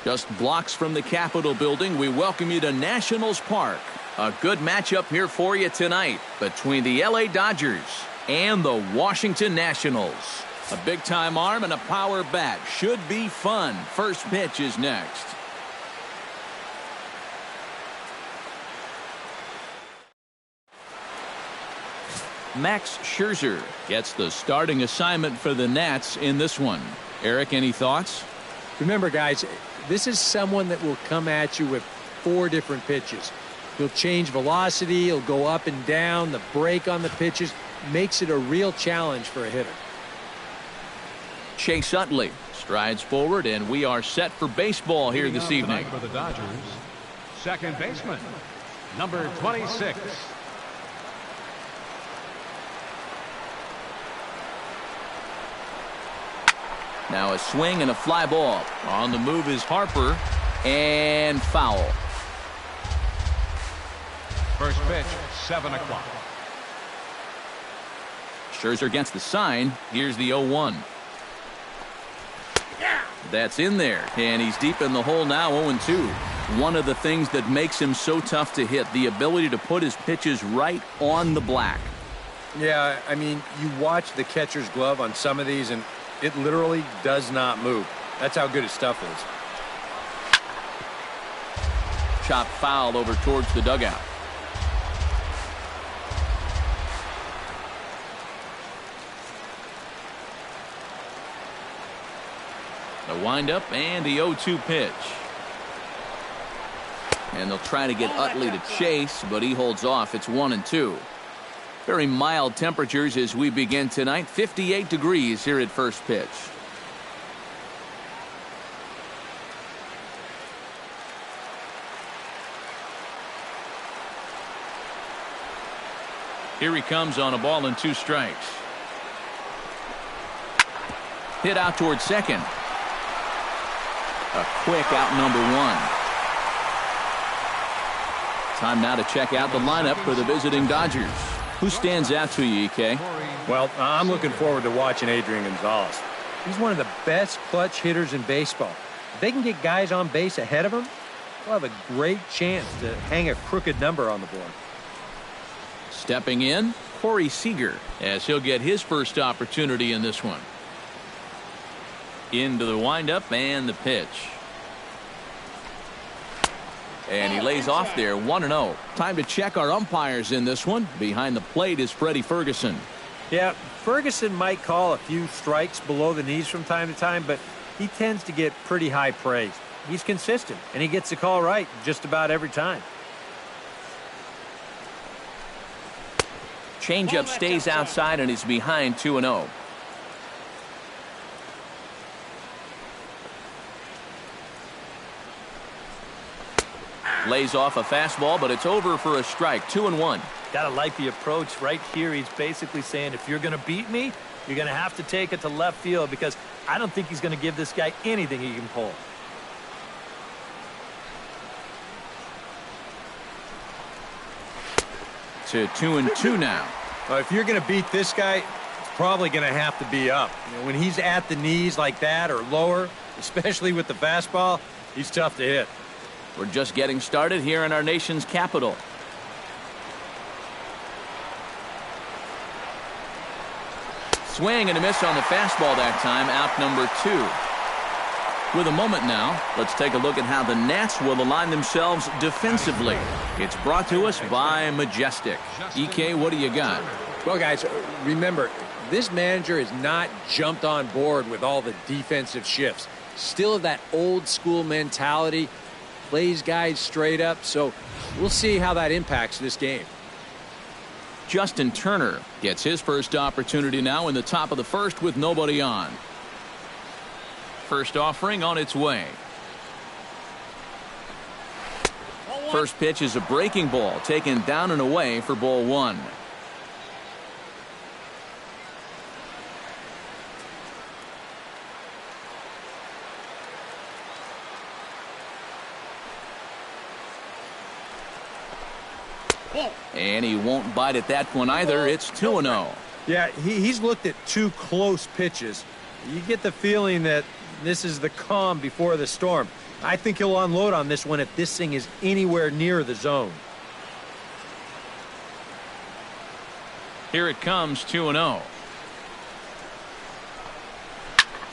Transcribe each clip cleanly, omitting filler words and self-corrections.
Just blocks from the Capitol building, we welcome you to Nationals Park. A good matchup here for you tonight between the LA Dodgers and the Washington Nationals. A big-time arm and a power bat. Should be fun. First pitch is next. Max Scherzer gets the starting assignment for the Nats in this one. Eric, any thoughts? Remember, guys, this is someone that will come at you with 4 different pitches. He'll change velocity, he'll go up and down, the break on the pitches makes it a real challenge for a hitter. Chase Utley strides forward, and we are set for baseball here this evening. For the Dodgers, second baseman, number 26. Now a swing and a fly ball. On the move is Harper, and foul. First pitch, 7 o'clock. Scherzer gets the sign. Here's the 0-1. That's in there, and he's deep in the hole now, 0-2. One of the things that makes him so tough to hit, the ability to put his pitches right on the black. Yeah, I mean, you watch the catcher's glove on some of these, and it literally does not move. That's how good his stuff is. Chop foul over towards the dugout. The windup and the 0-2 pitch. And they'll try to get Utley to chase, but he holds off. It's 1-2. Very mild temperatures as we begin tonight. 58 degrees here at first pitch. Here he comes on a ball and 2 strikes. Hit out towards second. A quick out, number 1. Time now to check out the lineup for the visiting Dodgers. Who stands out to you, EK? Well, I'm looking forward to watching Adrian Gonzalez. He's one of the best clutch hitters in baseball. If they can get guys on base ahead of him, they'll have a great chance to hang a crooked number on the board. Stepping in, Corey Seager, as he'll get his first opportunity in this one. Into the windup and the pitch. And he lays off there, 1-0. Time to check our umpires in this one. Behind the plate is Freddie Ferguson. Yeah, Ferguson might call a few strikes below the knees from time to time, but he tends to get pretty high praise. He's consistent, and he gets the call right just about every time. Changeup stays outside, and he's behind 2-0. Lays off a fastball, but it's over for a strike. 2-1. Gotta like the approach right here. He's basically saying, if you're gonna beat me, you're gonna have to take it to left field, because I don't think he's gonna give this guy anything he can pull. To 2-2 now. If you're gonna beat this guy, it's probably gonna have to be up. When he's at the knees like that or lower, especially with the fastball, he's tough to hit. We're just getting started here in our nation's capital. Swing and a miss on the fastball that time. Out number 2. With a moment now, let's take a look at how the Nats will align themselves defensively. It's brought to us by Majestic. EK, what do you got? Well, guys, remember, this manager has not jumped on board with all the defensive shifts. Still that old school mentality. Plays guys straight up, so we'll see how that impacts this game. Justin Turner gets his first opportunity now in the top of the first with nobody on. First offering on its way. First pitch is a breaking ball taken down and away for ball 1. And he won't bite at that one either. It's 2-0. Yeah, he's looked at 2 close pitches. You get the feeling that This is the calm before the storm. I think he'll unload on this one if this thing is anywhere near the zone. Here it comes, 2-0.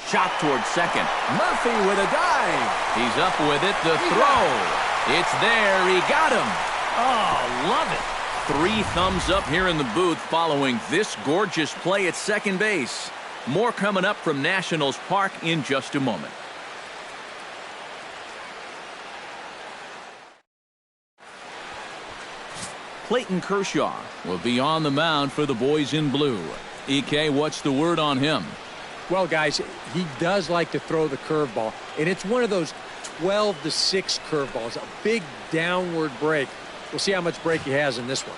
Shot towards second. Murphy with a dive. He's up with it. The throw. It's there. He got him. Oh, love it. 3 thumbs up here in the booth following this gorgeous play at second base. More coming up from Nationals Park in just a moment. Clayton Kershaw will be on the mound for the boys in blue. EK, what's the word on him? Well, guys, he does like to throw the curveball, and it's one of those 12-6 curveballs, a big downward break. We'll see how much break he has in this one.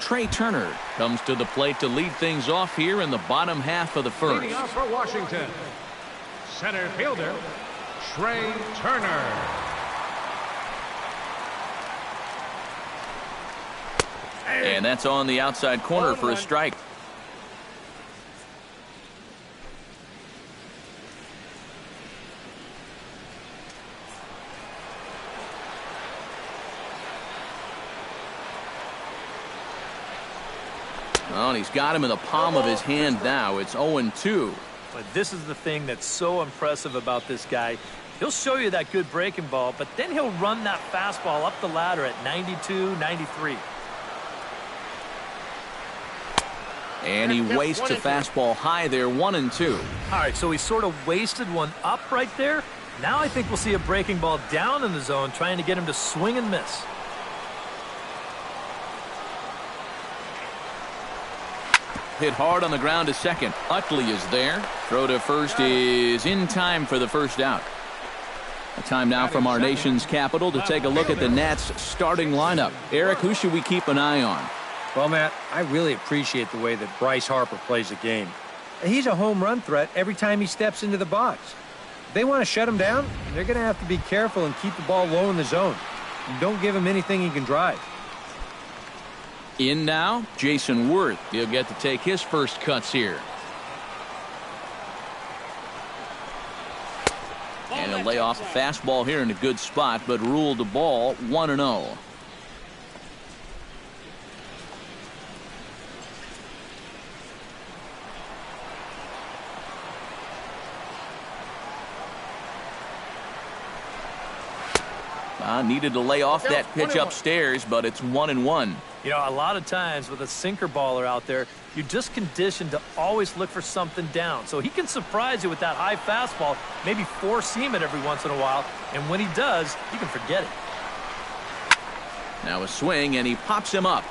Trey Turner comes to the plate to lead things off here in the bottom half of the first. Leading off for Washington, center fielder, Trey Turner. And that's on the outside corner for a strike. Well, and he's got him in the palm of his hand now. It's 0-2. But this is the thing that's so impressive about this guy. He'll show you that good breaking ball, but then he'll run that fastball up the ladder at 92, 93. And he wastes a fastball high there, 1-2. All right, so he sort of wasted one up right there. Now I think we'll see a breaking ball down in the zone, trying to get him to swing and miss. Hit hard on the ground to second. Utley is there. Throw to first is in time for the first out. A time now from our nation's capital to take a look at the Nats starting lineup. Eric, who should we keep an eye on? Well, Matt, I really appreciate the way that Bryce Harper plays the game. He's a home run threat every time he steps into the box. If they want to shut him down, they're going to have to be careful and keep the ball low in the zone. And don't give him anything he can drive. In now, Jason Worth. He'll get to take his first cuts here. And he'll lay off a fastball here in a good spot, but ruled the ball 1-0. Needed to lay off that pitch upstairs, but it's 1-1. You know, a lot of times with a sinker baller out there, you're just conditioned to always look for something down. So he can surprise you with that high fastball, maybe four-seam it every once in a while, and when he does, you can forget it. Now a swing, and he pops him up.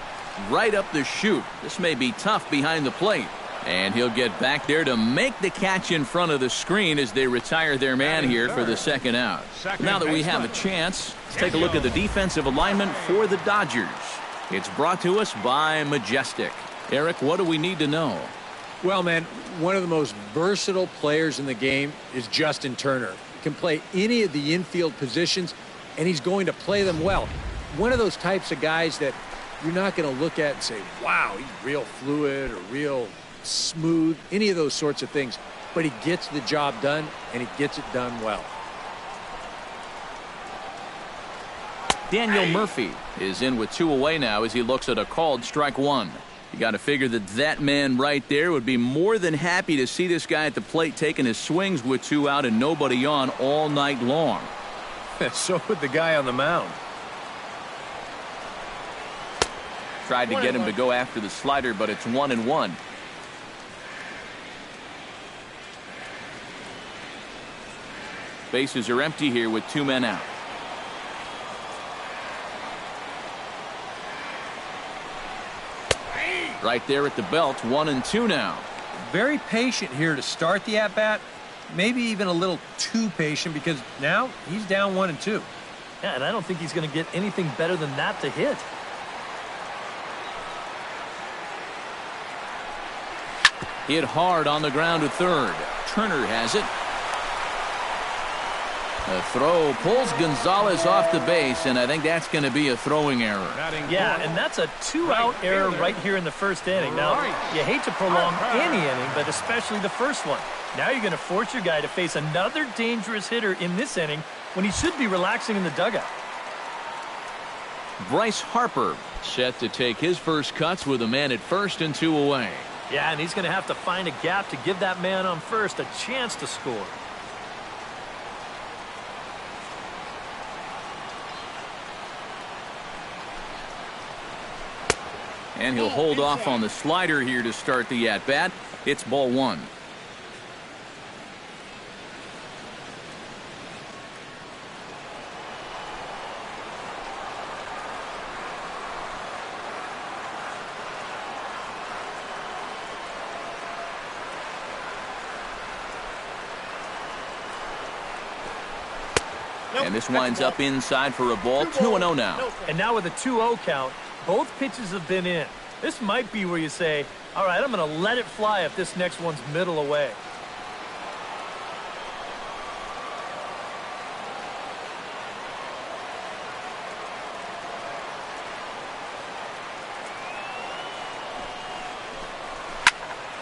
Right up the chute. This may be tough behind the plate. And he'll get back there to make the catch in front of the screen as they retire their man here for the second out. Now that we have a chance, let's take a look at the defensive alignment for the Dodgers. It's brought to us by Majestic. Eric, what do we need to know? Well, man, one of the most versatile players in the game is Justin Turner. He can play any of the infield positions, and he's going to play them well. One of those types of guys that you're not going to look at and say, wow, he's real fluid or real smooth, any of those sorts of things, but he gets the job done, and he gets it done well. Daniel Murphy is in with 2 away now as he looks at a called strike 1. You got to figure that man right there would be more than happy to see this guy at the plate taking his swings with 2 out and nobody on all night long. So would the guy on the mound. Tried to get him to go after the slider, but it's 1-1. Bases are empty here with 2 men out. Right there at the belt, 1-2 now. Very patient here to start the at-bat. Maybe even a little too patient because now he's down 1-2. Yeah, and I don't think he's going to get anything better than that to hit. Hit hard on the ground to third. Turner has it. The throw pulls Gonzalez off the base, and I think that's going to be a throwing error. Yeah, and that's a two-out error right here in the first inning. Now, you hate to prolong any inning, but especially the first one. Now you're going to force your guy to face another dangerous hitter in this inning when he should be relaxing in the dugout. Bryce Harper set to take his first cuts with a man at first and 2 away. Yeah, and he's going to have to find a gap to give that man on first a chance to score. And he'll hold off on the slider here to start the at-bat. It's ball 1. And this winds up inside for a ball. 2-0 now. And now with a 2-0 count, both pitches have been in. This might be where you say, all right, I'm going to let it fly if this next one's middle away.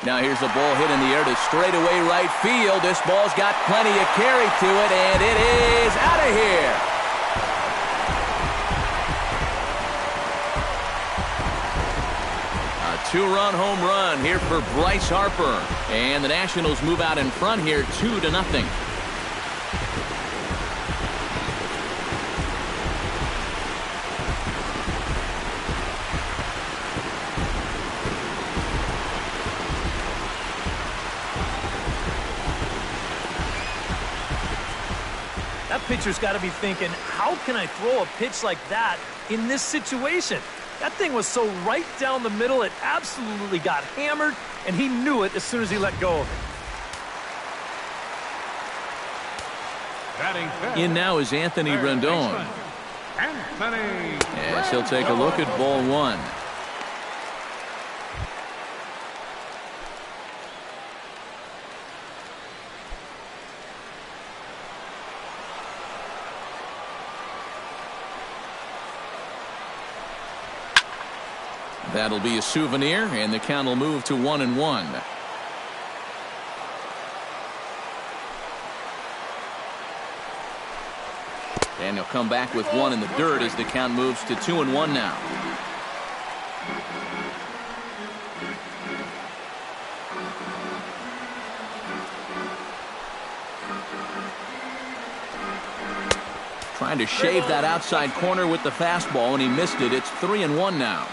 Now here's a ball hit in the air to straightaway right field. This ball's got plenty of carry to it, and it is out of here. A 2-run home run here for Bryce Harper. And the Nationals move out in front here 2-0. That pitcher's got to be thinking, how can I throw a pitch like that in this situation? That thing was so right down the middle, it absolutely got hammered, and he knew it as soon as he let go of it. In now is Anthony Rendon. As he'll take a look at ball 1. That'll be a souvenir, and the count will move to 1-1. And he'll come back with one in the dirt as the count moves to 2-1 now. Trying to shave that outside corner with the fastball, and he missed it. It's 3-1 now.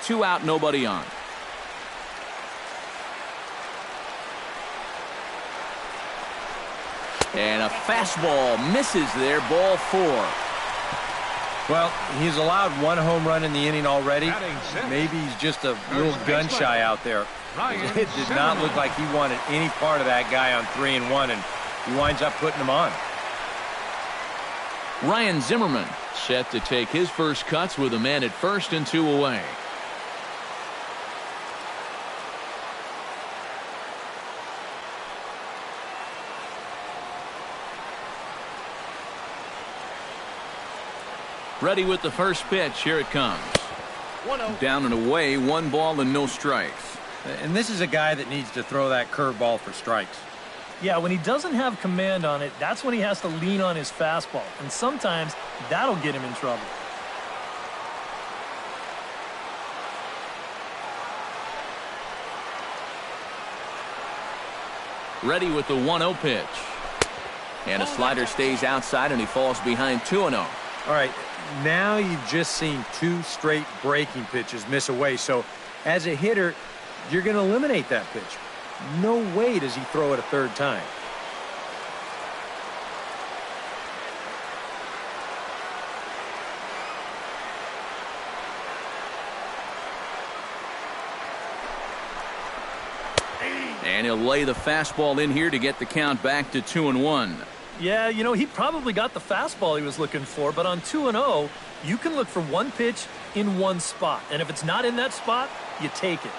2 out, nobody on. And a fastball misses there, ball 4. Well, he's allowed 1 home run in the inning already. Maybe he's just a little gun shy out there. It did not look like he wanted any part of that guy on 3-1, and he winds up putting him on. Ryan Zimmerman set to take his first cuts with a man at first and 2 away. Ready with the first pitch. Here it comes. 1-0. Down and away, 1 ball and no strikes. And this is a guy that needs to throw that curveball for strikes. Yeah, when he doesn't have command on it, that's when he has to lean on his fastball. And sometimes that'll get him in trouble. Ready with the 1-0 pitch. And a slider stays outside, and he falls behind 2-0. All right, now you've just seen 2 straight breaking pitches miss away. So as a hitter, you're going to eliminate that pitch. No way does he throw it a 3rd time. And he'll lay the fastball in here to get the count back to 2-1. Yeah, you know, he probably got the fastball he was looking for, but on 2-0, you can look for 1 pitch in 1 spot. And if it's not in that spot, you take it.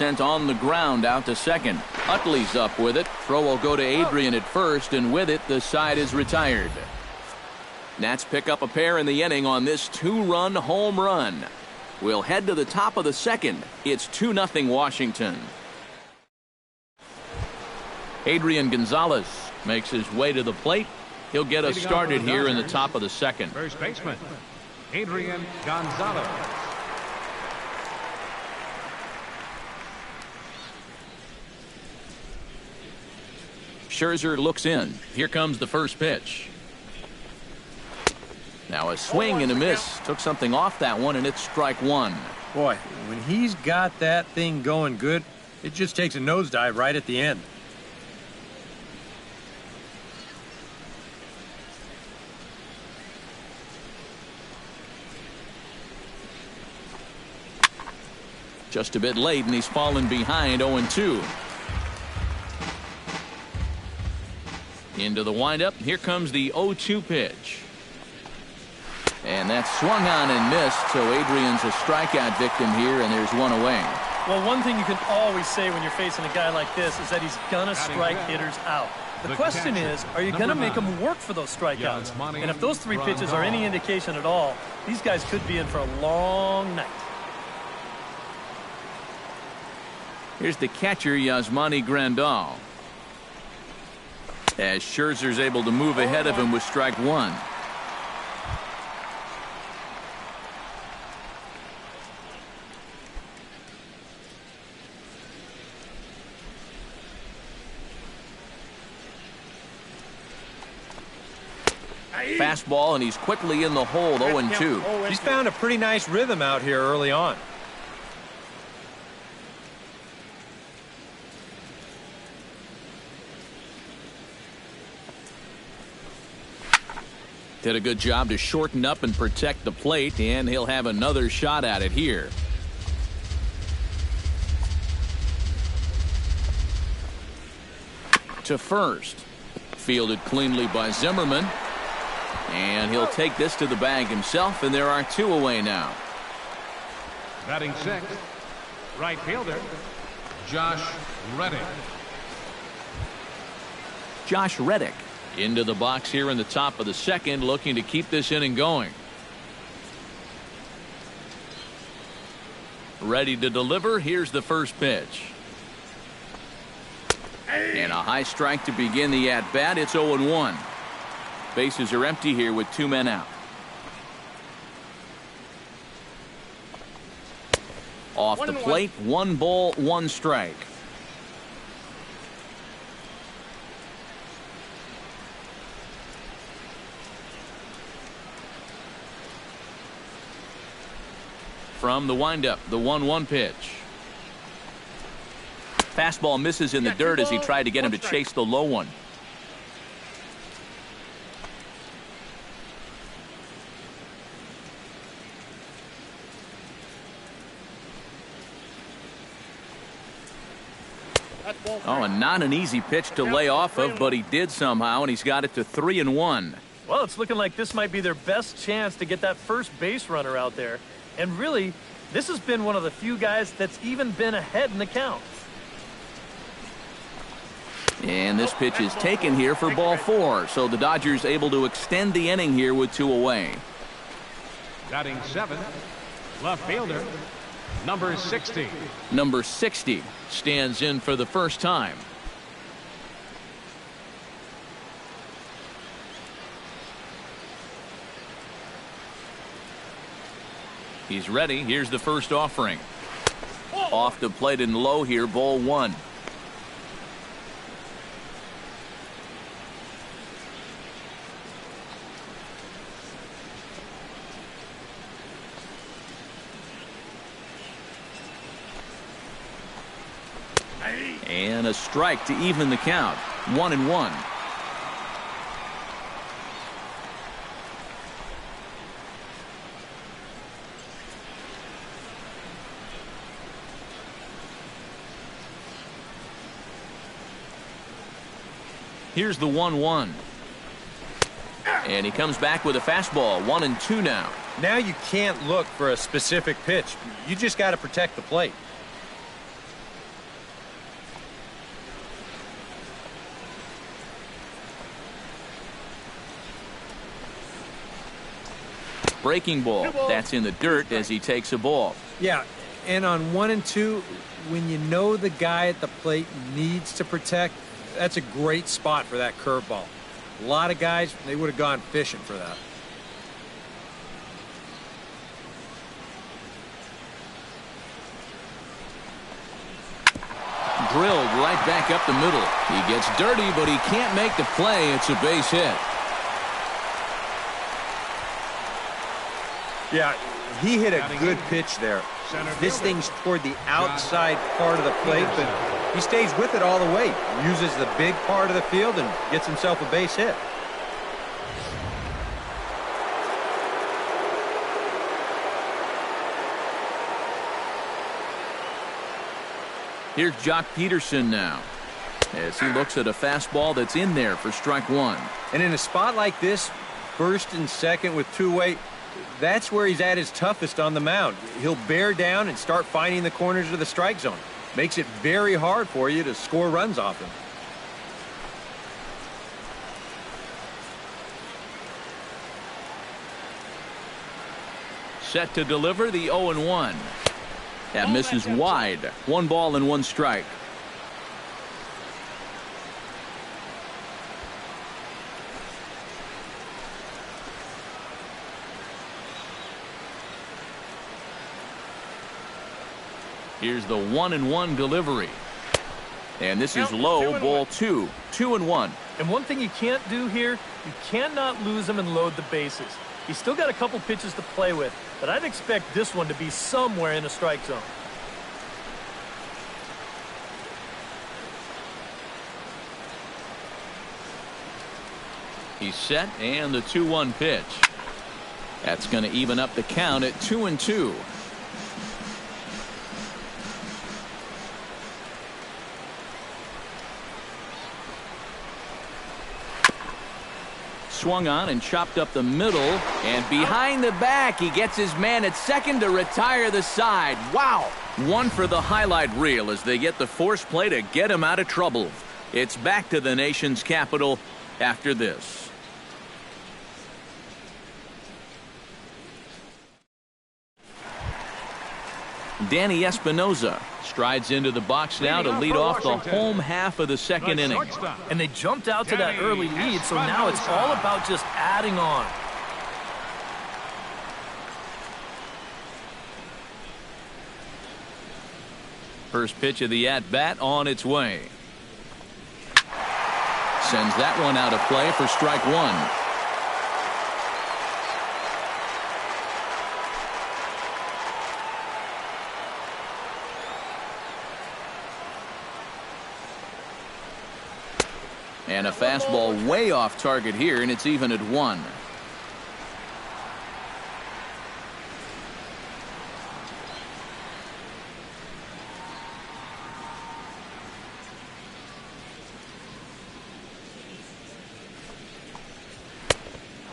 sent on the ground out to second. Utley's up with it. Throw will go to Adrian at first, and with it, the side is retired. Nats pick up a pair in the inning on this 2-run home run. We'll head to the top of the second. It's 2-0 Washington. Adrian Gonzalez makes his way to the plate. He'll get us started here in the top of the second. First baseman, Adrian Gonzalez. Scherzer looks in. Here comes the first pitch. Now a swing and a miss. Took something off that one, and it's strike one. Boy, when he's got that thing going good, it just takes a nosedive right at the end. Just a bit late, and he's fallen behind 0-2. Into the windup. Here comes the 0-2 pitch. And that's swung on and missed, so Adrian's a strikeout victim here, and there's one away. Well, one thing you can always say when you're facing a guy like this is that he's going to strike hitters out. The question is, are you going to make him work for those strikeouts? And if those 3 pitches are any indication at all, these guys could be in for a long night. Here's the catcher, Yasmani Grandal. As Scherzer's able to move ahead of him with strike one. Fastball, and he's quickly in the hole, 0-2. He's found a pretty nice rhythm out here early on. Did a good job to shorten up and protect the plate, and he'll have another shot at it here. To first. Fielded cleanly by Zimmerman. And he'll take this to the bag himself, and there are 2 away now. Batting sixth, right fielder, Josh Reddick. Josh Reddick into the box here in the top of the second, looking to keep this inning going. Ready to deliver. Here's the first pitch. And a high strike to begin the at-bat. It's 0-1. Bases are empty here with 2 men out. Off the plate, 1 ball, 1 strike. From the windup, the 1-1 pitch. Fastball misses in the dirt as he tried to get him to chase the low one. Oh, and not an easy pitch to lay off of, but he did somehow, and he's got it to 3-1. Well, it's looking like this might be their best chance to get that first base runner out there. And really, this has been one of the few guys that's even been ahead in the count. And this pitch is taken here for ball 4, so the Dodgers able to extend the inning here with 2 away. Batting seventh, left fielder, number 60. Number 60 stands in for the first time. He's ready. Here's the first offering. Off the plate and low here, ball 1. And a strike to even the count. 1-1. Here's the 1-1. And he comes back with a fastball. 1-2 now. Now you can't look for a specific pitch. You just got to protect the plate. breaking ball. That's in the dirt as he takes a ball. Yeah, and on 1 and 2, when you know the guy at the plate needs to protect, that's a great spot for that curveball. A lot of guys, they would have gone fishing for that. Drilled right back up the middle. He gets dirty, but he can't make the play. It's a base hit. Yeah, he hit a good pitch there. This thing's toward the outside part of the plate, but he stays with it all the way. Uses the big part of the field and gets himself a base hit. Here's Jock Peterson now as he looks at a fastball that's in there for strike one. And in a spot like this, first and second with two-way, that's where he's at his toughest on the mound. He'll bear down and start finding the corners of the strike zone. Makes it very hard for you to score runs off him. Set to deliver the 0-1. That misses wide. 1 ball and 1 strike. Here's the 1-1 delivery. And this is low, ball 2. 2-1. And one thing you can't do here, you cannot lose him and load the bases. He's still got a couple pitches to play with, but I'd expect this one to be somewhere in the strike zone. He's set, and the 2-1 pitch. That's going to even up the count at 2-2. Swung on and chopped up the middle, and behind the back he gets his man at second to retire the side. Wow! One for the highlight reel as they get the force play to get him out of trouble. It's back to the nation's capital after this. Danny Espinoza strides into the box now to lead off the home half of the second inning. And they jumped out to that early lead, so now it's all about just adding on. First pitch of the at-bat on its way. Sends that one out of play for strike one. And a fastball way off target here, and it's even at 1.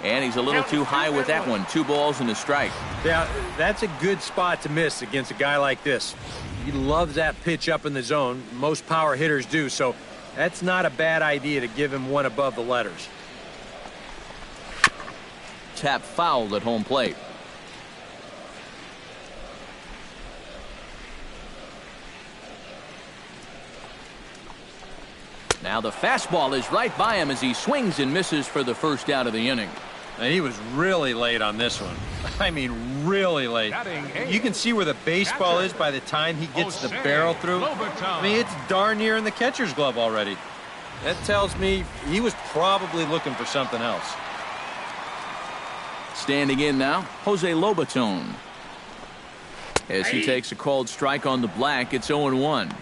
And he's a little too high with that one. 2 balls and a strike. Yeah, that's a good spot to miss against a guy like this. He loves that pitch up in the zone. Most power hitters do, so that's not a bad idea to give him one above the letters. Tap fouled at home plate. Now the fastball is right by him as he swings and misses for the first out of the inning. And he was really late on this one. I mean, really late. You can see where the baseball is by the time he gets the barrel through. I mean, it's darn near in the catcher's glove already. That tells me he was probably looking for something else. Standing in now, Jose Lobaton. As he takes a called strike on the black, it's 0-1.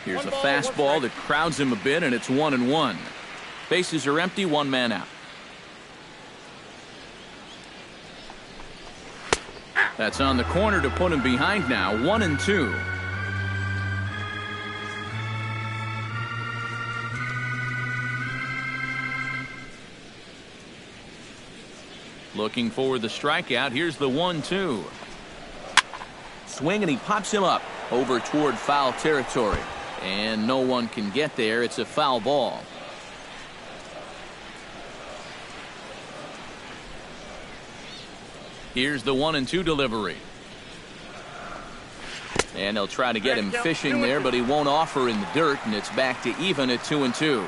Here's a fastball that crowds him a bit, and it's 1-1. Bases are empty, 1 man out. That's on the corner to put him behind now, 1-2. Looking for the strikeout. Here's the 1-2. swing, and he pops him up over toward foul territory. And no one can get there. It's a foul ball. Here's the 1-2 delivery. And they'll try to get him fishing there, but he won't offer in the dirt, and it's back to even at 2-2.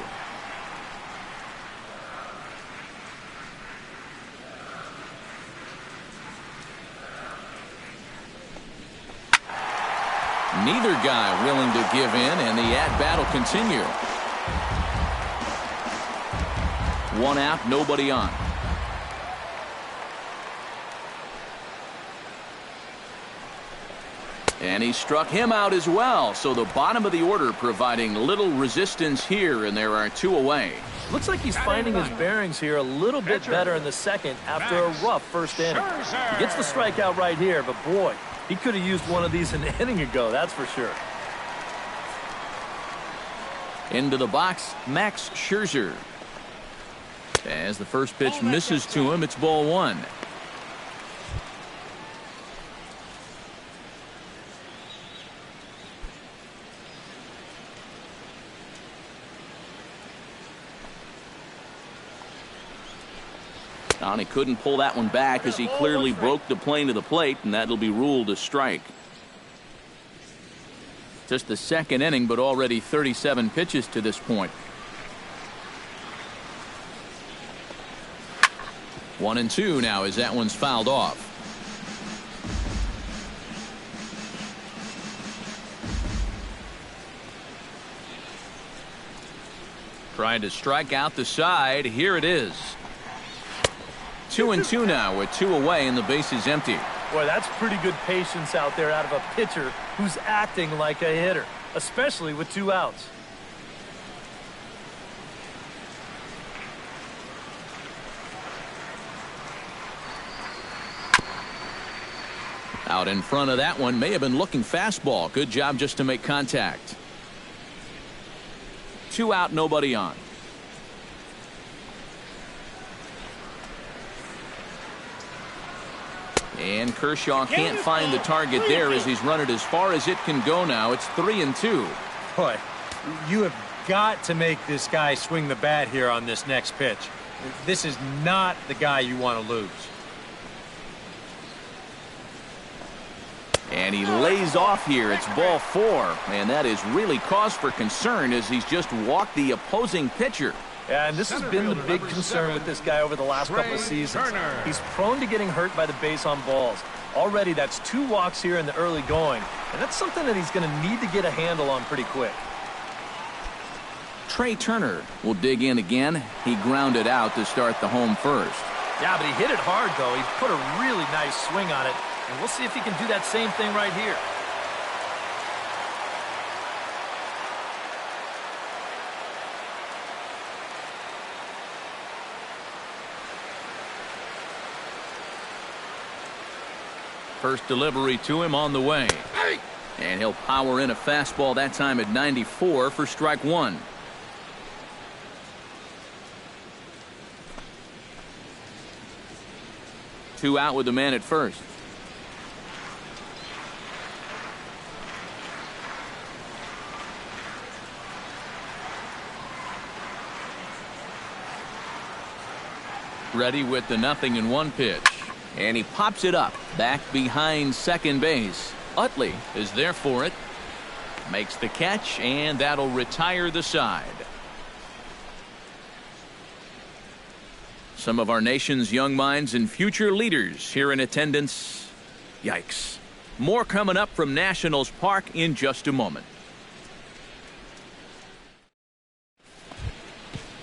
Neither guy willing to give in, and the at-bat will continue. One out, nobody on. And he struck him out as well. So the bottom of the order providing little resistance here, and there are 2 away. Looks like he's finding his bearings here a little bit better in the second after a rough first inning. He gets the strikeout right here, but boy, he could have used one of these an inning ago, that's for sure. Into the box, Max Scherzer. As the first pitch misses to him, it's ball 1. He couldn't pull that one back as he clearly broke the plane to the plate, and that'll be ruled a strike. Just the second inning, but already 37 pitches to this point. 1-2 now as that one's fouled off. Trying to strike out the side. Here it is. 2-2 now with 2 away and the base is empty. Boy, that's pretty good patience out there out of a pitcher who's acting like a hitter, especially with 2 outs. Out in front of that one, may have been looking fastball. Good job just to make contact. 2 out, nobody on. And Kershaw can't find the target there as he's run it as far as it can go now. It's 3-2. Boy, you have got to make this guy swing the bat here on this next pitch. This is not the guy you want to lose. And he lays off here. It's ball 4. And that is really cause for concern as he's just walked the opposing pitcher. Yeah, and this has been the big concern with this guy over the last couple of seasons. He's prone to getting hurt by the base on balls. Already, that's 2 walks here in the early going, and that's something that he's going to need to get a handle on pretty quick. Trey Turner will dig in again. He grounded out to start the home first. Yeah, but he hit it hard, though. He put a really nice swing on it, and we'll see if he can do that same thing right here. First delivery to him on the way. And he'll power in a fastball that time at 94 for strike 1. Two out with the man at first. Ready with the 0-1 pitch. And he pops it up back behind second base. Utley is there for it. Makes the catch, and that'll retire the side. Some of our nation's young minds and future leaders here in attendance. Yikes. More coming up from Nationals Park in just a moment.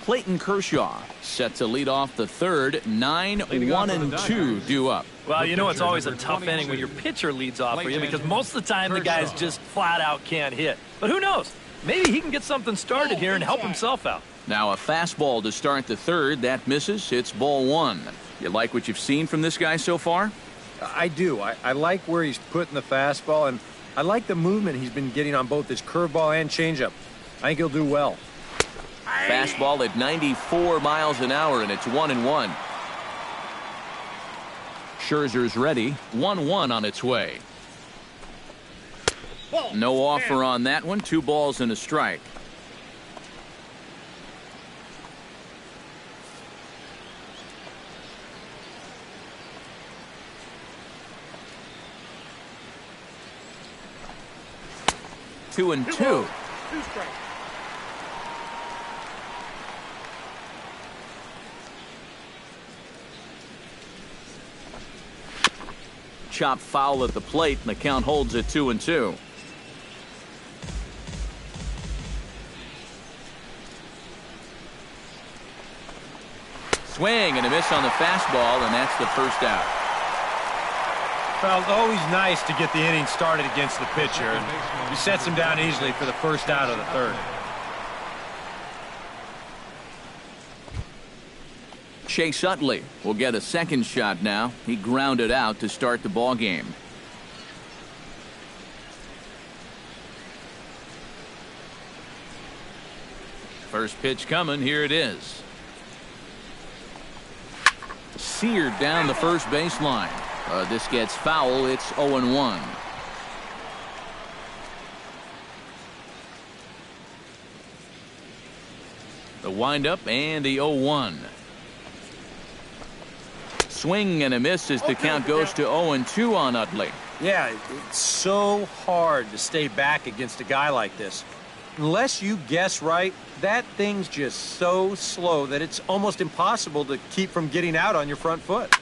Clayton Kershaw set to lead off the third. 9-1-2 due up. Well, you know it's always a tough inning when your pitcher leads off for you because most of the time the guys just flat out can't hit. But who knows? Maybe he can get something started here and help himself out. Now a fastball to start the third. That misses. It's ball 1. You like what you've seen from this guy so far? I do. I like where he's putting the fastball, and I like the movement he's been getting on both his curveball and changeup. I think he'll do well. Fastball at 94 miles an hour, and it's 1-1. Scherzer's ready. 1-1 on its way. No offer on that one. 2 balls and a strike. Two and two. Chop foul at the plate, and the count holds at 2-2. Swing and a miss on the fastball, and that's the first out. Well, it's always nice to get the inning started against the pitcher, and he sets him down easily for the first out of the third. Chase Utley will get a second shot now. He grounded out to start the ball game. First pitch coming. Here it is. Seared down the first baseline. This gets foul. It's 0-1. The windup and the 0-1. Swing and a miss as the count goes to 0-2 on Utley. Yeah, it's so hard to stay back against a guy like this. Unless you guess right, that thing's just so slow that it's almost impossible to keep from getting out on your front foot.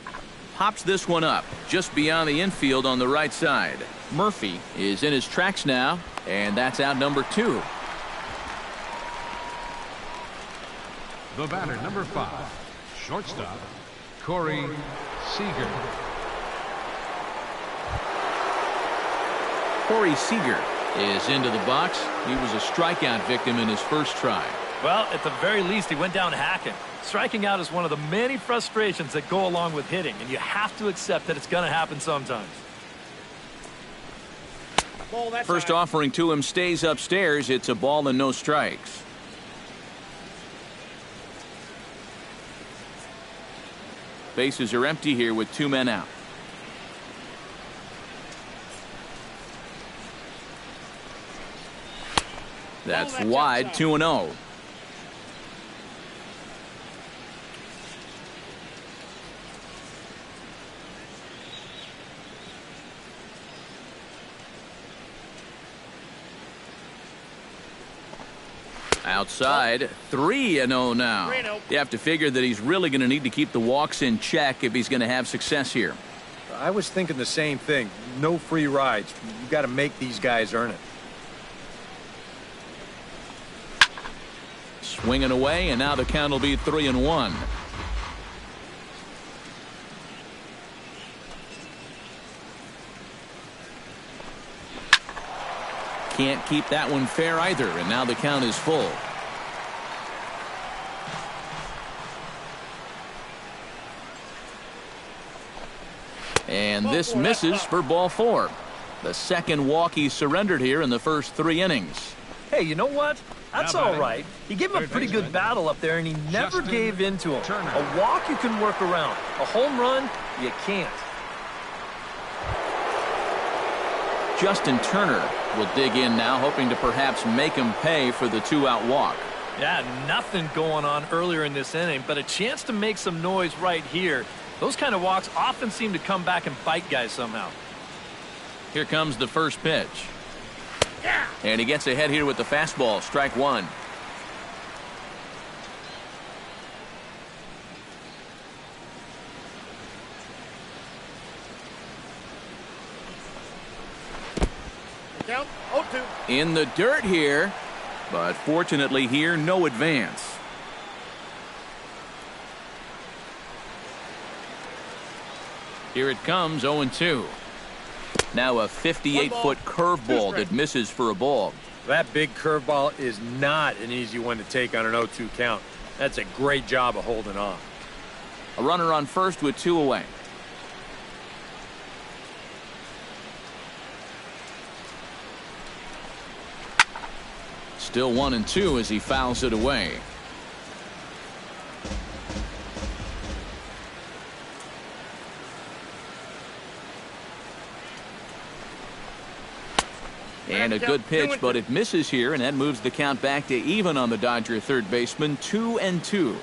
Pops this one up just beyond the infield on the right side. Murphy is in his tracks now, and that's out number 2. The batter, number 5, shortstop, Corey Seager. Corey Seager is into the box. He was a strikeout victim in his first try. Well, at the very least, he went down hacking. Striking out is one of the many frustrations that go along with hitting, and you have to accept that it's going to happen sometimes. First offering to him stays upstairs. It's a ball and no strikes. Bases are empty here with 2 men out. That's wide, 2-0. Outside, 3-0 now. You have to figure that he's really going to need to keep the walks in check if he's going to have success here. I was thinking the same thing. No free rides. You got to make these guys earn it. Swinging away, and now the count will be 3-1. Can't keep that one fair either, and now the count is full. And this misses for ball 4. The second walk he surrendered here in the first 3 innings. Hey, you know what? That's all right. He gave him a pretty good battle up there, and he never gave in to him. A walk you can work around. A home run, you can't. Justin Turner will dig in now, hoping to perhaps make him pay for the 2-out walk. Yeah, nothing going on earlier in this inning, but a chance to make some noise right here. Those kind of walks often seem to come back and bite guys somehow. Here comes the first pitch. And he gets ahead here with the fastball. Strike 1. Count 0-2. In the dirt here, but fortunately here, no advance. Here it comes, 0-2. Now a 58-foot curveball that misses for a ball. That big curveball is not an easy one to take on an 0-2 count. That's a great job of holding off. A runner on first with 2 away. Still 1-2 as he fouls it away. And And a good pitch, but it misses here, and that moves the count back to even on the Dodger third baseman, 2-2.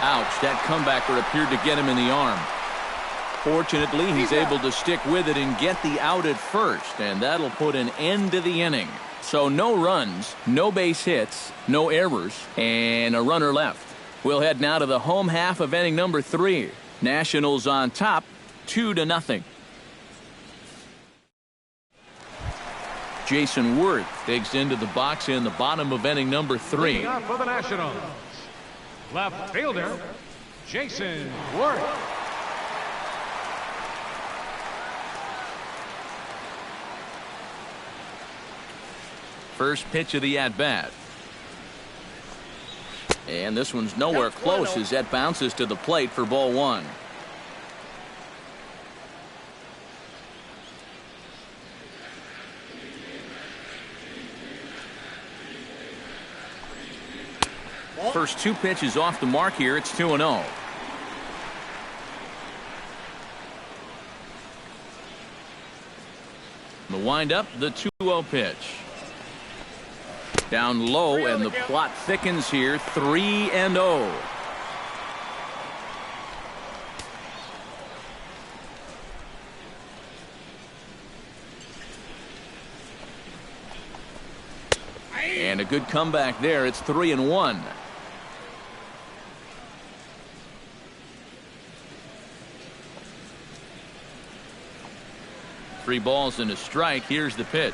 Ouch, that comebacker appeared to get him in the arm. Fortunately, he's able to stick with it and get the out at first, and that'll put an end to the inning. So no runs, no base hits, no errors, and a runner left. We'll head now to the home half of inning number 3. Nationals on top, 2-0. Jason Worth digs into the box in the bottom of inning number 3. Leading off for the Nationals, left fielder, Jason Worth. First pitch of the at-bat. And this one's nowhere close as that bounces to the plate for ball 1. First 2 pitches off the mark here. It's 2-0. The windup, the 2-0 pitch. Down low, and the plot thickens here. 3-0. And a good comeback there. It's 3-1. Three balls and a strike. Here's the pitch.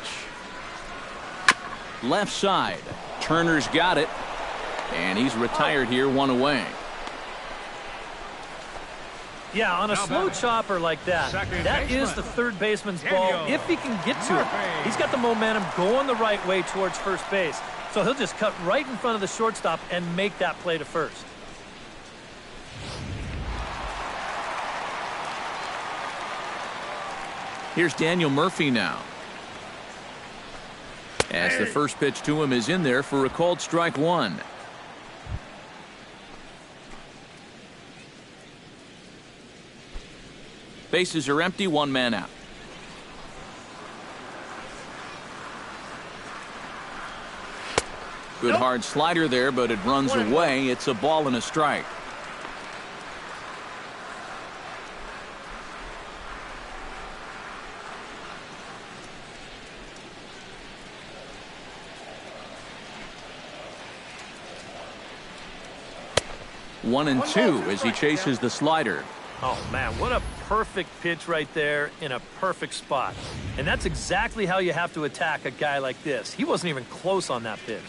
Left side. Turner's got it. And he's retired here, 1 away. Yeah, on a slow chopper like that, that is the third baseman's ball if he can get to it. He's got the momentum going the right way towards first base. So he'll just cut right in front of the shortstop and make that play to first. Here's Daniel Murphy now. As the first pitch to him is in there for a called strike 1. Bases are empty, 1 man out. Good hard slider there, but it runs away. It's a ball and a strike. One and 2 as he chases the slider. Oh, man, what a perfect pitch right there in a perfect spot. And that's exactly how you have to attack a guy like this. He wasn't even close on that pitch.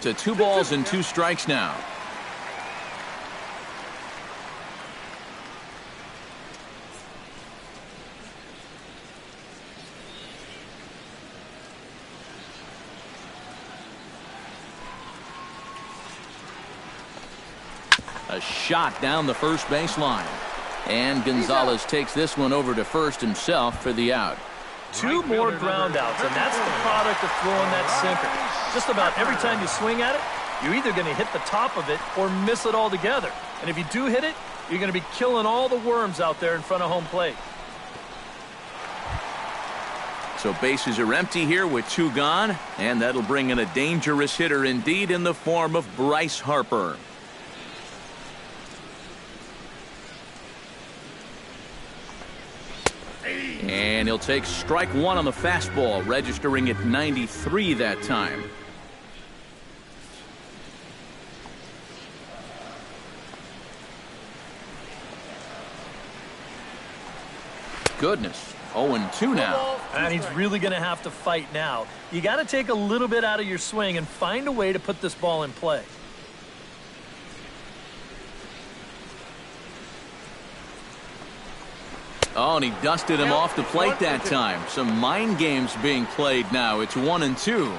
To 2 balls and 2 strikes now. A shot down the first baseline. And Gonzalez takes this one over to first himself for the out. 2 more ground outs, and that's the product of throwing that sinker. Just about every time you swing at it, you're either going to hit the top of it or miss it altogether. And if you do hit it, you're going to be killing all the worms out there in front of home plate. So bases are empty here with 2 gone, and that'll bring in a dangerous hitter indeed in the form of Bryce Harper. And he'll take strike 1 on the fastball, registering at 93 that time. Goodness, 0-2 now. And he's really going to have to fight now. You got to take a little bit out of your swing and find a way to put this ball in play. Oh, and he dusted him off the plate that time. Some mind games being played now. It's 1-2.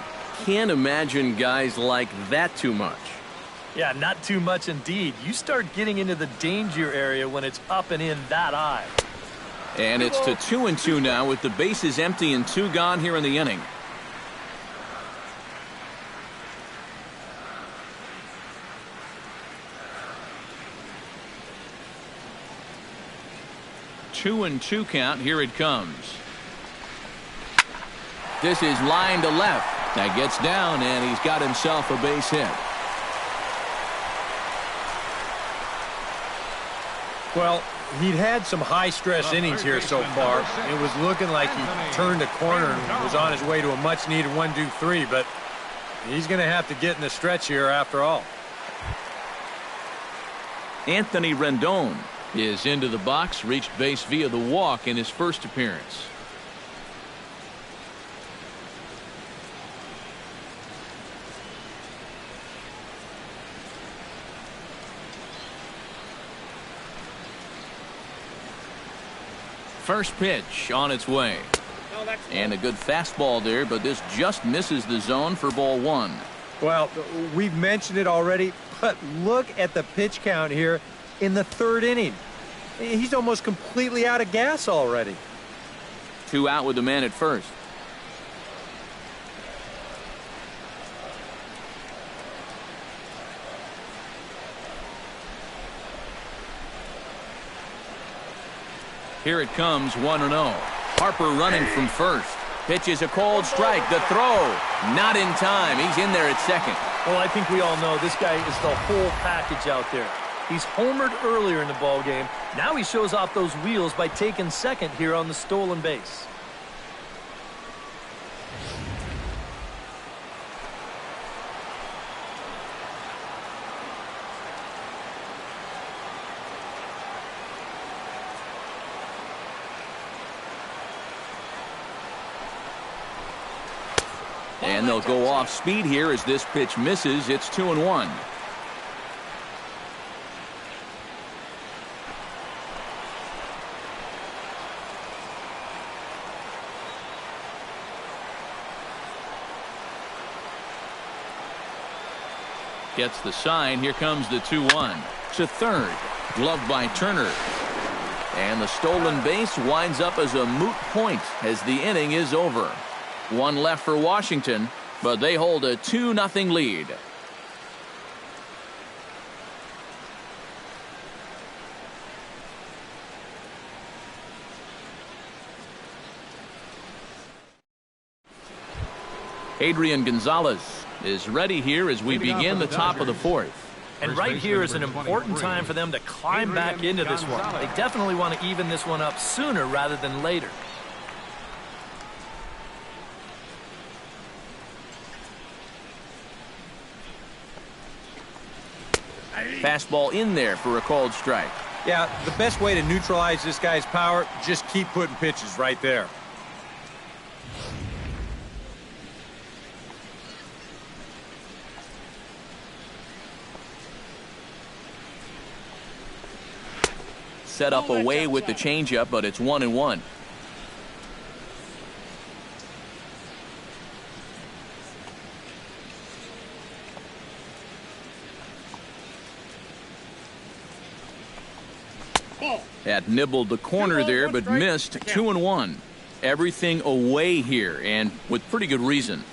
Can't imagine guys like that too much. Yeah, not too much indeed. You start getting into the danger area when it's up and in that high. And it's to 2-2 now with the bases empty and 2 gone here in the inning. Two and 2 count. Here it comes. This is line to left. That gets down, and he's got himself a base hit. Well, he'd had some high-stress innings here so far. It was looking like he turned a corner and was on his way to a much-needed 1-2-3, but he's going to have to get in the stretch here after all. Anthony Rendon is into the box, reached base via the walk in his first appearance. First pitch on its way. And a good fastball there, but this just misses the zone for ball 1. Well, we've mentioned it already, but look at the pitch count here in the 3rd inning. He's almost completely out of gas already. 2 out with the man at first. Here it comes, 1-0. Harper running from first. Pitches a cold strike. The throw, not in time. He's in there at second. Well, I think we all know this guy is the whole package out there. He's homered earlier in the ball game. Now he shows off those wheels by taking second here on the stolen base. And they'll go off speed here as this pitch misses. It's 2-1. Gets the sign. Here comes the 2-1 to third. Gloved by Turner. And the stolen base winds up as a moot point as the inning is over. 1 left for Washington, but they hold a 2-0 lead. Adrian Gonzalez is ready here as we begin the top of the 4th. And right here is an important time for them to climb back into this one. They definitely want to even this one up sooner rather than later. Fastball in there for a called strike. Yeah, the best way to neutralize this guy's power, just keep putting pitches right there. Set up away with the changeup, but it's 1-1. Had nibbled the corner there, but missed. 2-1. Everything away here, and with pretty good reason.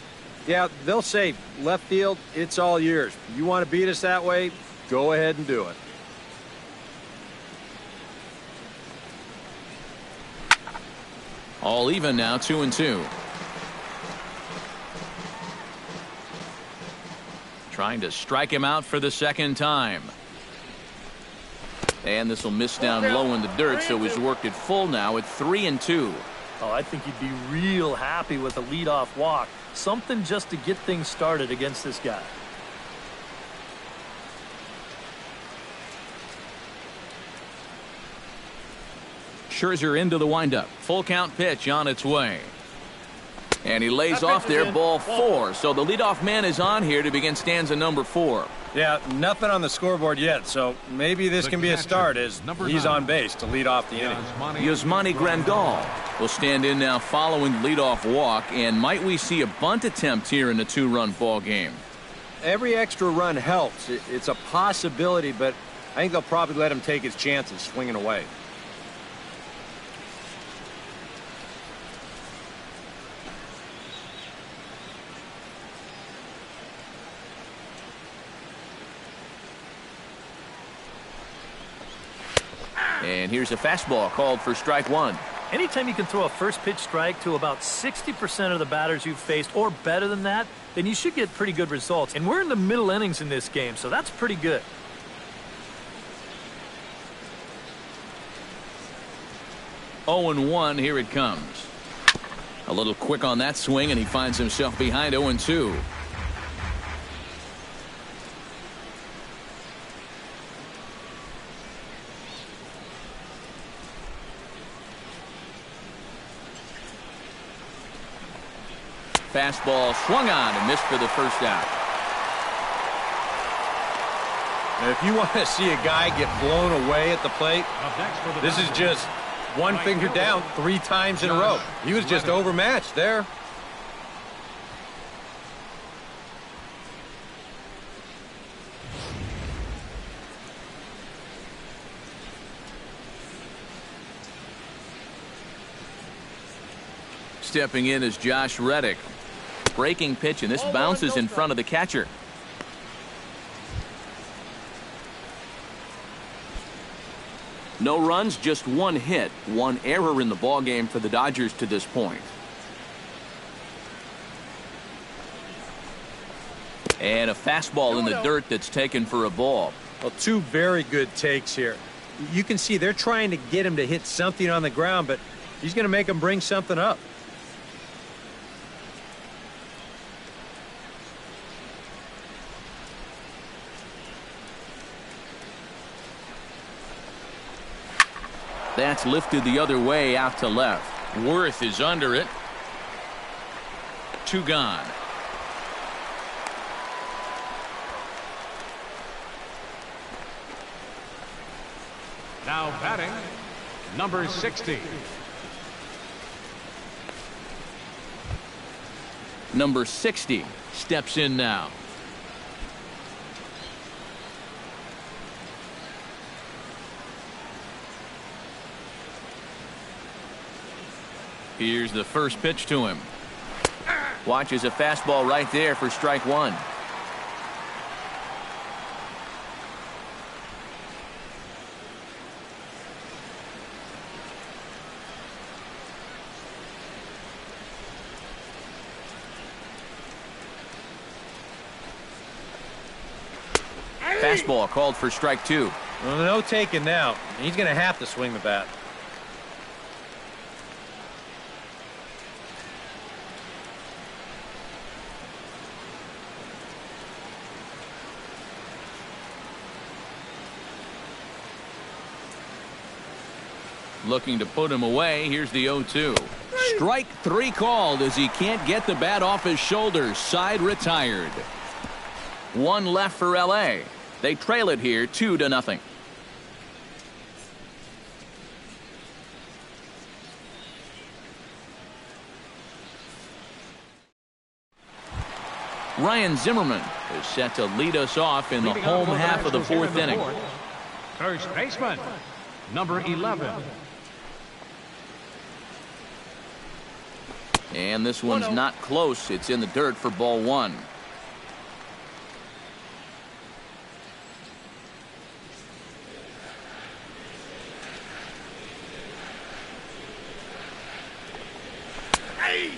Yeah, they'll say, left field, it's all yours. You want to beat us that way? Go ahead and do it. All even now, 2-2. Trying to strike him out for the second time. And this will miss down low in the dirt, so he's worked it full now at 3-2. Oh, I think he'd be real happy with a leadoff walk. Something just to get things started against this guy. Scherzer into the windup. Full count pitch on its way. And he lays off there, ball 4. So the leadoff man is on here to begin stanza number 4. Yeah, nothing on the scoreboard yet, so maybe this can be a start as he's on base to lead off the inning. Yasmani Grandal will stand in now following the leadoff walk, and might we see a bunt attempt here in a 2-run ball game? Every extra run helps. It's a possibility, but I think they'll probably let him take his chances swinging away. And here's a fastball called for strike one. Anytime you can throw a first pitch strike to about 60% of the batters you've faced or better than that, then you should get pretty good results. And we're in the middle innings in this game, so that's pretty good. 0-1, here it comes. A little quick on that swing, and he finds himself behind 0-2. Fastball swung on and missed for the first out. Now, if you want to see a guy get blown away at the plate, this is just one finger down 3 times in a row. He was just overmatched there. Stepping in is Josh Reddick. Breaking pitch, and this bounces in front of the catcher. No runs, just 1 hit, 1 error in the ballgame for the Dodgers to this point. And a fastball in the dirt that's taken for a ball. Well, 2 very good takes here. You can see they're trying to get him to hit something on the ground, but he's going to make him bring something up. That's lifted the other way out to left. Worth is under it. 2 gone. Now batting, number 60. Number 60 steps in now. Here's the first pitch to him. Watches a fastball right there for strike one. Fastball called for strike two. Well, no taking now. He's going to have to swing the bat. Looking to put him away. Here's the 0-2. Strike three called as he can't get the bat off his shoulders. Side retired. One left for LA. They trail it here 2-0. Ryan Zimmerman is set to lead us off in the home half of the fourth inning. First baseman, number 11. And this one's not close. It's in the dirt for ball one.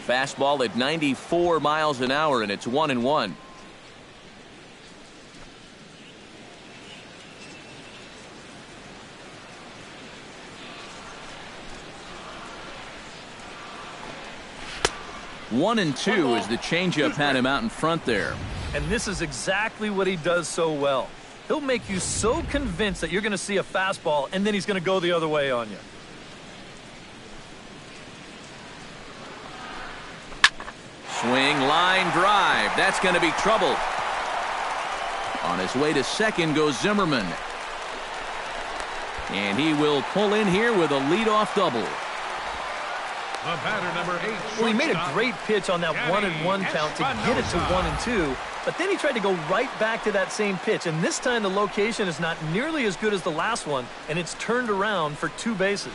Fastball at 94 miles an hour, and it's 1-1. One and two as the changeup had him out in front there. And this is exactly what he does so well. He'll make you so convinced that you're going to see a fastball, and then he's going to go the other way on you. Swing, line, drive. That's going to be trouble. On his way to second goes Zimmerman. And he will pull in here with a leadoff double. The batter, number 8. Well, he made a great pitch on that 1-1 count to get it to 1-2, but then he tried to go right back to that same pitch, and this time the location is not nearly as good as the last one, and it's turned around for 2 bases.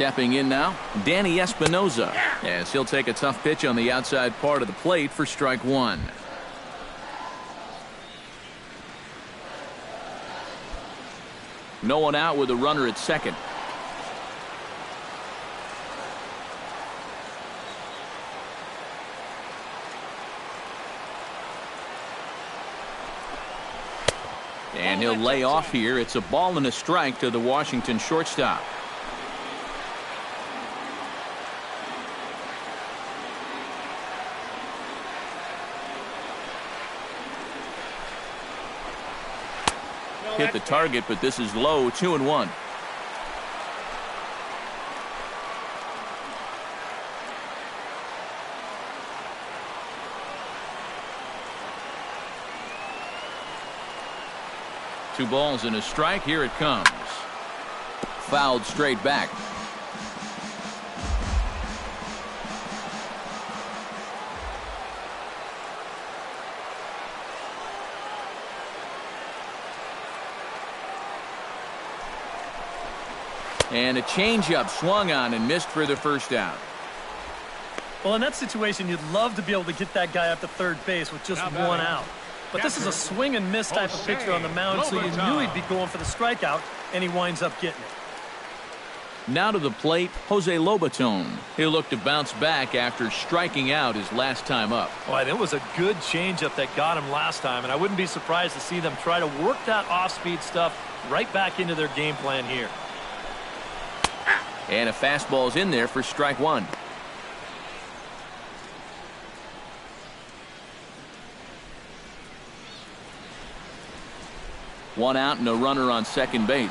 Stepping in now, Danny Espinoza, as he'll take a tough pitch on the outside part of the plate for strike one. No one out with a runner at second. And he'll lay off here. It's a ball and a strike to the Washington shortstop. Hit the target, but this is low, 2-1. Two balls and a strike. Here it comes. Fouled straight back. And a changeup swung on and missed for the first out. Well, in that situation, you'd love to be able to get that guy up to third base with just one out. But this is a swing and miss type of pitcher on the mound, so you knew he'd be going for the strikeout, and he winds up getting it. Now to the plate, Jose Lobaton. He'll look to bounce back after striking out his last time up. Boy, that was a good changeup that got him last time, and I wouldn't be surprised to see them try to work that off-speed stuff right back into their game plan here. And a fastball's in there for strike one. One out and a runner on second base.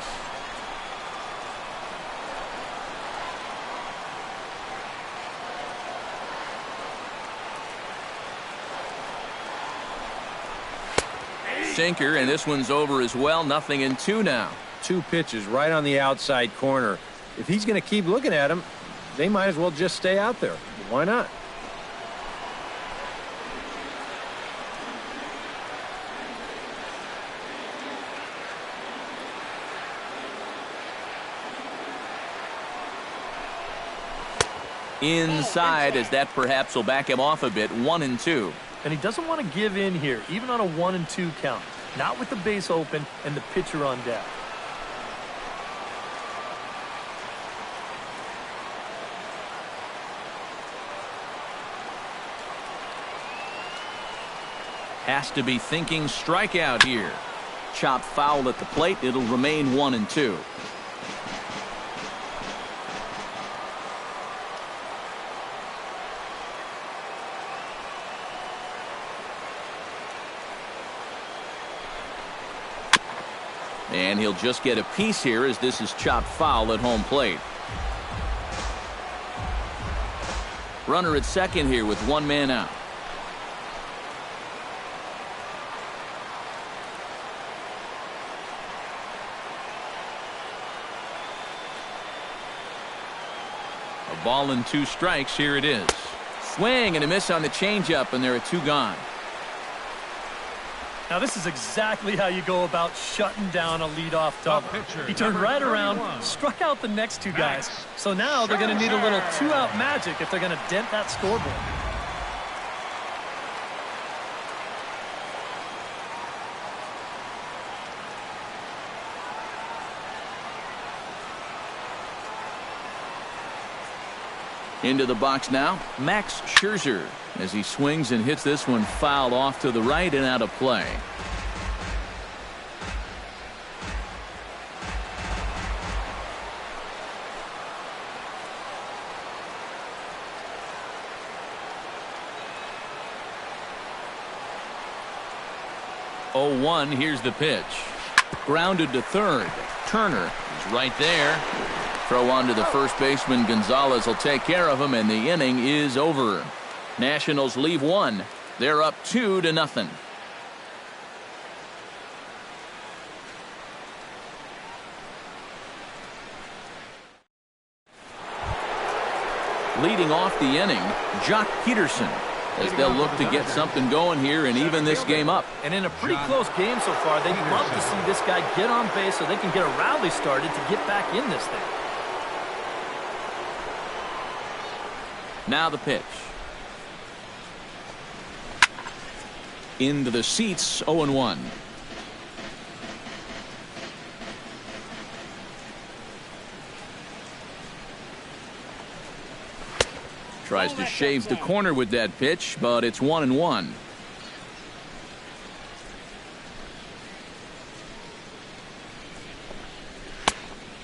Sinker, and this one's over as well. 0-2 now. Two pitches right on the outside corner. If he's going to keep looking at him, they might as well just stay out there. Why not? Inside, as that perhaps will back him off a bit. 1-2. And he doesn't want to give in here, even on a 1-2 count. Not with the base open and the pitcher on deck. Has to be thinking strikeout here. Chop foul at the plate. It'll remain 1-2. And he'll just get a piece here as this is chopped foul at home plate. Runner at second here with one man out. A ball and two strikes. Here it is. Swing and a miss on the changeup, and there are two gone. Now, this is exactly how you go about shutting down a leadoff double. He turned right around, struck out the next two guys. So now they're going to need a little two-out magic if they're going to dent that scoreboard. Into the box now, Max Scherzer, as he swings and hits this one foul off to the right and out of play. Oh, 1, here's the pitch. Grounded to third. Turner is right there. Throw on to the first baseman. Gonzalez will take care of him, and the inning is over. Nationals leave one. They're up 2-0. Leading off the inning, Jock Peterson, as they'll look to get something going here and even this game up. And in a pretty close game so far, they'd love to see this guy get on base so they can get a rally started to get back in this thing. Now the pitch. Into the seats, 0-1. Tries to shave the corner with that pitch, but it's 1-1.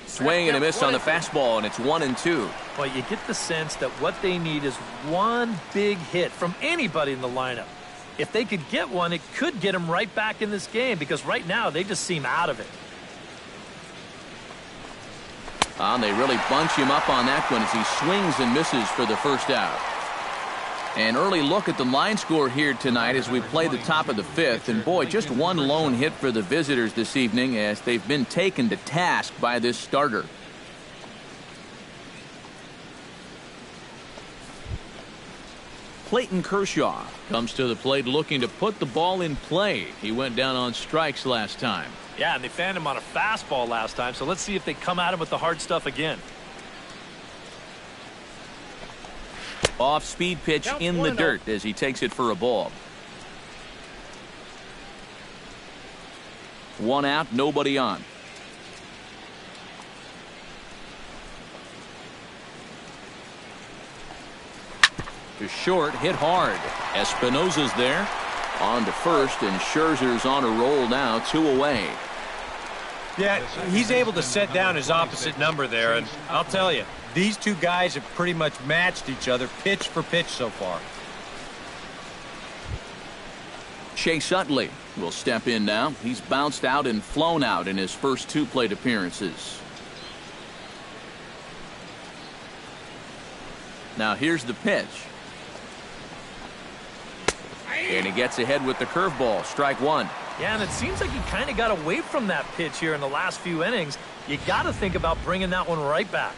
Swing and a miss on the fastball, and it's 1-2. Well, you get the sense that what they need is one big hit from anybody in the lineup. If they could get one, it could get them right back in this game, because right now they just seem out of it. And they really bunch him up on that one as he swings and misses for the first out. An early look at the line score here tonight as we play the top of the fifth. And boy, just one lone hit for the visitors this evening as they've been taken to task by this starter. Clayton Kershaw comes to the plate looking to put the ball in play. He went down on strikes last time. Yeah, and they fanned him on a fastball last time, so let's see if they come at him with the hard stuff again. Off-speed pitch in the dirt as he takes it for a ball. 1 out, nobody on. To short, hit hard. Espinosa's there. On to first, and Scherzer's on a roll now, 2 away. Yeah, he's able to set down his opposite number there, and I'll tell you, these two guys have pretty much matched each other pitch for pitch so far. Chase Utley will step in now. He's bounced out and flown out in his first 2 plate appearances. Now here's the pitch. And he gets ahead with the curveball. Strike 1. Yeah, and it seems like he kind of got away from that pitch here in the last few innings. You got to think about bringing that one right back.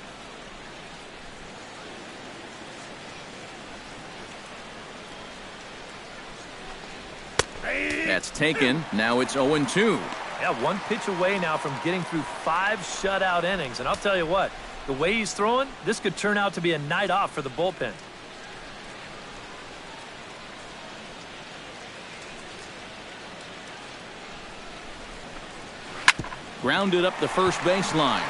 That's taken. Now it's 0-2. Yeah, 1 pitch away now from getting through 5 shutout innings. And I'll tell you what, the way he's throwing, this could turn out to be a night off for the bullpen. Grounded up the first baseline.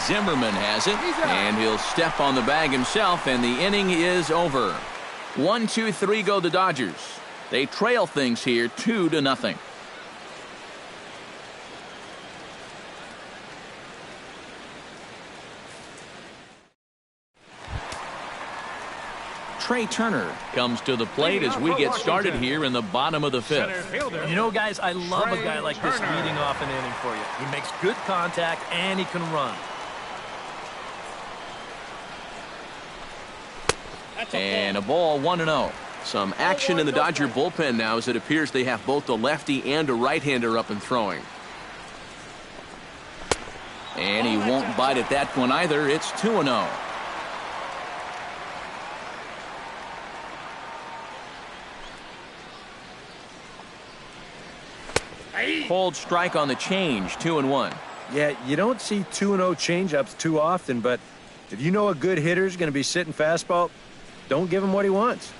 Zimmerman has it, and he'll step on the bag himself, and the inning is over. 1-2-3 go the Dodgers. They trail things here 2-0. Trey Turner comes to the plate as we get started here in the bottom of the fifth. And you know, guys, I love a guy like this leading off an inning for you. He makes good contact, and he can run. And a ball, 1-0. Some action in the Dodger bullpen now as it appears they have both a lefty and a right-hander up and throwing. And he won't bite at that one either. It's 2-0. Cold strike on the change, 2-1. Yeah, you don't see 2-0 changeups too often, but if you know a good hitter's going to be sitting fastball, don't give him what he wants.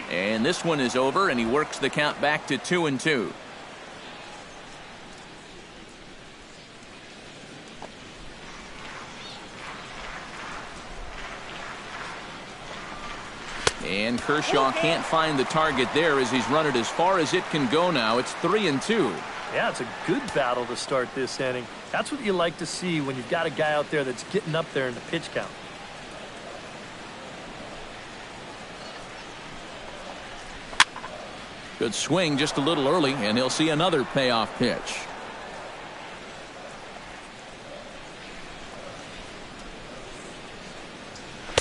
And this one is over, and he works the count back to 2-2. And Kershaw can't find the target there as he's run it as far as it can go now. It's 3-2. Yeah, it's a good battle to start this inning. That's what you like to see when you've got a guy out there that's getting up there in the pitch count. Good swing just a little early, and he'll see another payoff pitch.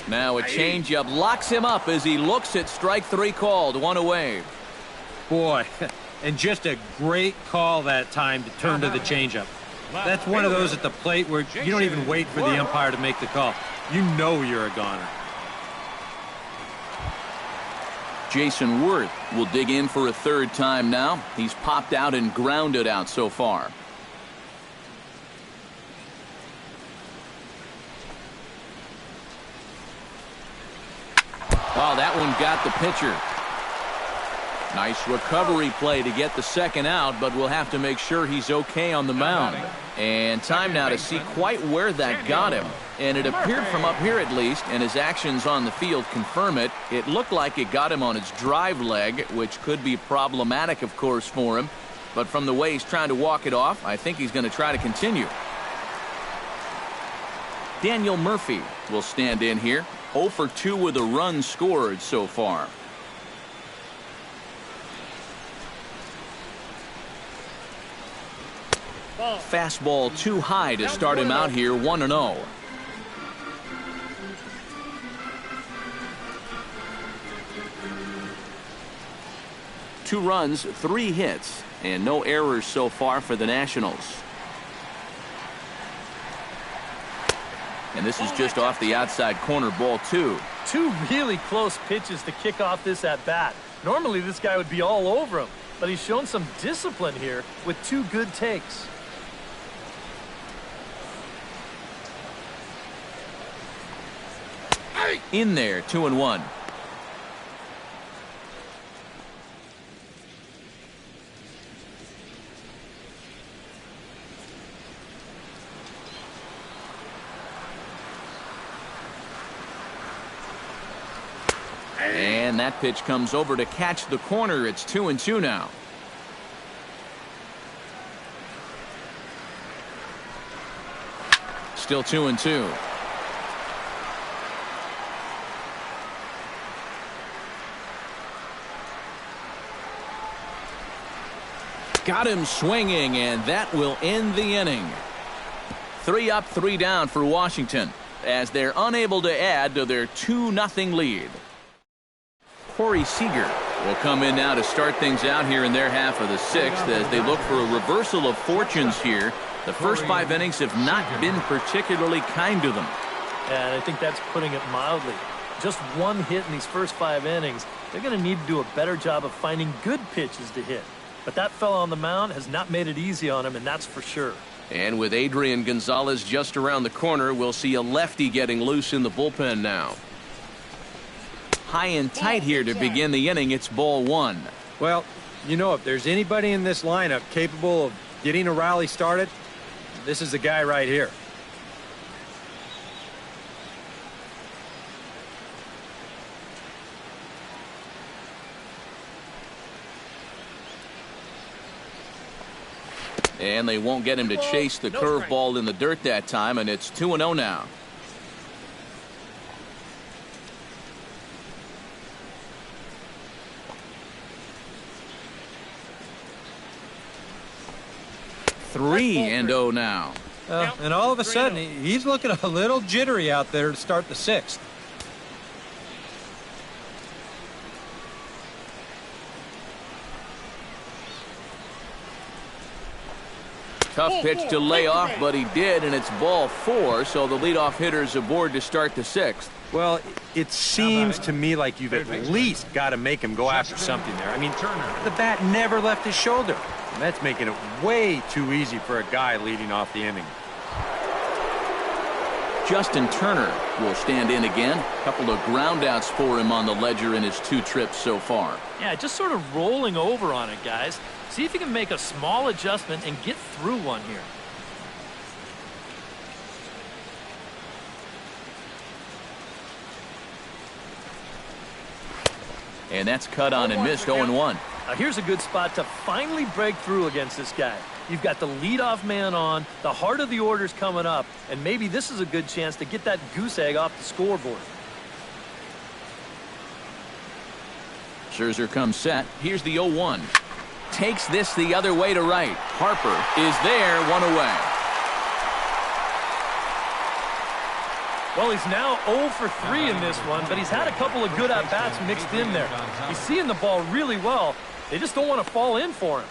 Now a changeup locks him up as he looks at strike 3 called. 1 away. Boy, and just a great call that time to turn to the changeup. That's one of those at the plate where you don't even wait for the umpire to make the call. You know you're a goner. Jason Worth will dig in for a 3rd time now. He's popped out and grounded out so far. Oh, that one got the pitcher. Nice recovery play to get the second out, but we'll have to make sure he's okay on the mound. And time now to see quite where that got him. And it appeared from up here at least, and his actions on the field confirm it. It looked like it got him on his drive leg, which could be problematic, of course, for him. But from the way he's trying to walk it off, I think he's going to try to continue. Daniel Murphy will stand in here. 0 for 2 with a run scored so far. Fastball too high to start him out here, 1-0. Two runs, 3 hits, and no errors so far for the Nationals. And this is just off the outside corner, ball 2. Two really close pitches to kick off this at bat. Normally this guy would be all over him, but he's shown some discipline here with 2 good takes. In there, 2-1. And that pitch comes over to catch the corner. It's 2-2 now. Still 2-2. Got him swinging, and that will end the inning. 3 up, 3 down for Washington as they're unable to add to their 2-0 lead. Corey Seager will come in now to start things out here in their half of the 6th as they look for a reversal of fortunes here. The first 5 innings have not been particularly kind to them. And I think that's putting it mildly. Just 1 hit in these first 5 innings. They're going to need to do a better job of finding good pitches to hit. But that fella on the mound has not made it easy on him, and that's for sure. And with Adrian Gonzalez just around the corner, we'll see a lefty getting loose in the bullpen now. High and tight here to begin the inning. It's ball 1. Well, you know, if there's anybody in this lineup capable of getting a rally started, this is the guy right here. And they won't get him to chase the curveball in the dirt that time, and it's 2-0 now. Three and 0 now. And all of a sudden, he's looking a little jittery out there to start the 6th. Tough pitch to lay off, but he did, and it's ball 4, so the leadoff hitter's aboard to start the 6th. Well, it seems to me like you've at least got to make him go after something there. I mean, the bat never left his shoulder. And that's making it way too easy for a guy leading off the inning. Justin Turner will stand in again. A couple of groundouts for him on the ledger in his 2 trips so far. Yeah, just sort of rolling over on it, guys. See if you can make a small adjustment and get through one here. And that's cut on and missed, 0-1. Now here's a good spot to finally break through against this guy. You've got the leadoff man on, the heart of the order's coming up, and maybe this is a good chance to get that goose egg off the scoreboard. Scherzer comes set. Here's the 0-1. Takes this the other way to right. Harper is there, 1 away. Well, he's now 0 for 3 in this one, but he's had a couple of good at-bats mixed in there. He's seeing the ball really well. They just don't want to fall in for him.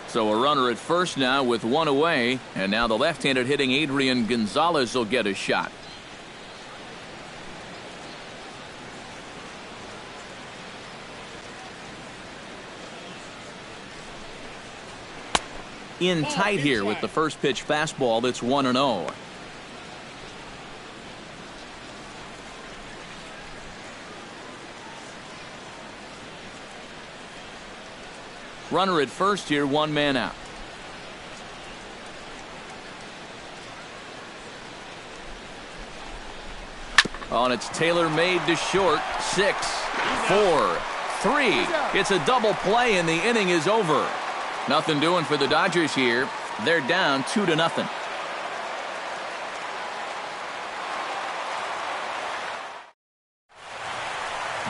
So a runner at first now with 1 away, and now the left-handed hitting Adrian Gonzalez will get a shot. In tight here with the first pitch fastball. That's 1-0. Runner at first here, 1 man out. On it's tailor-made to short. 6, 4, 3. It's a double play and the inning is over. Nothing doing for the Dodgers here. They're down 2-0.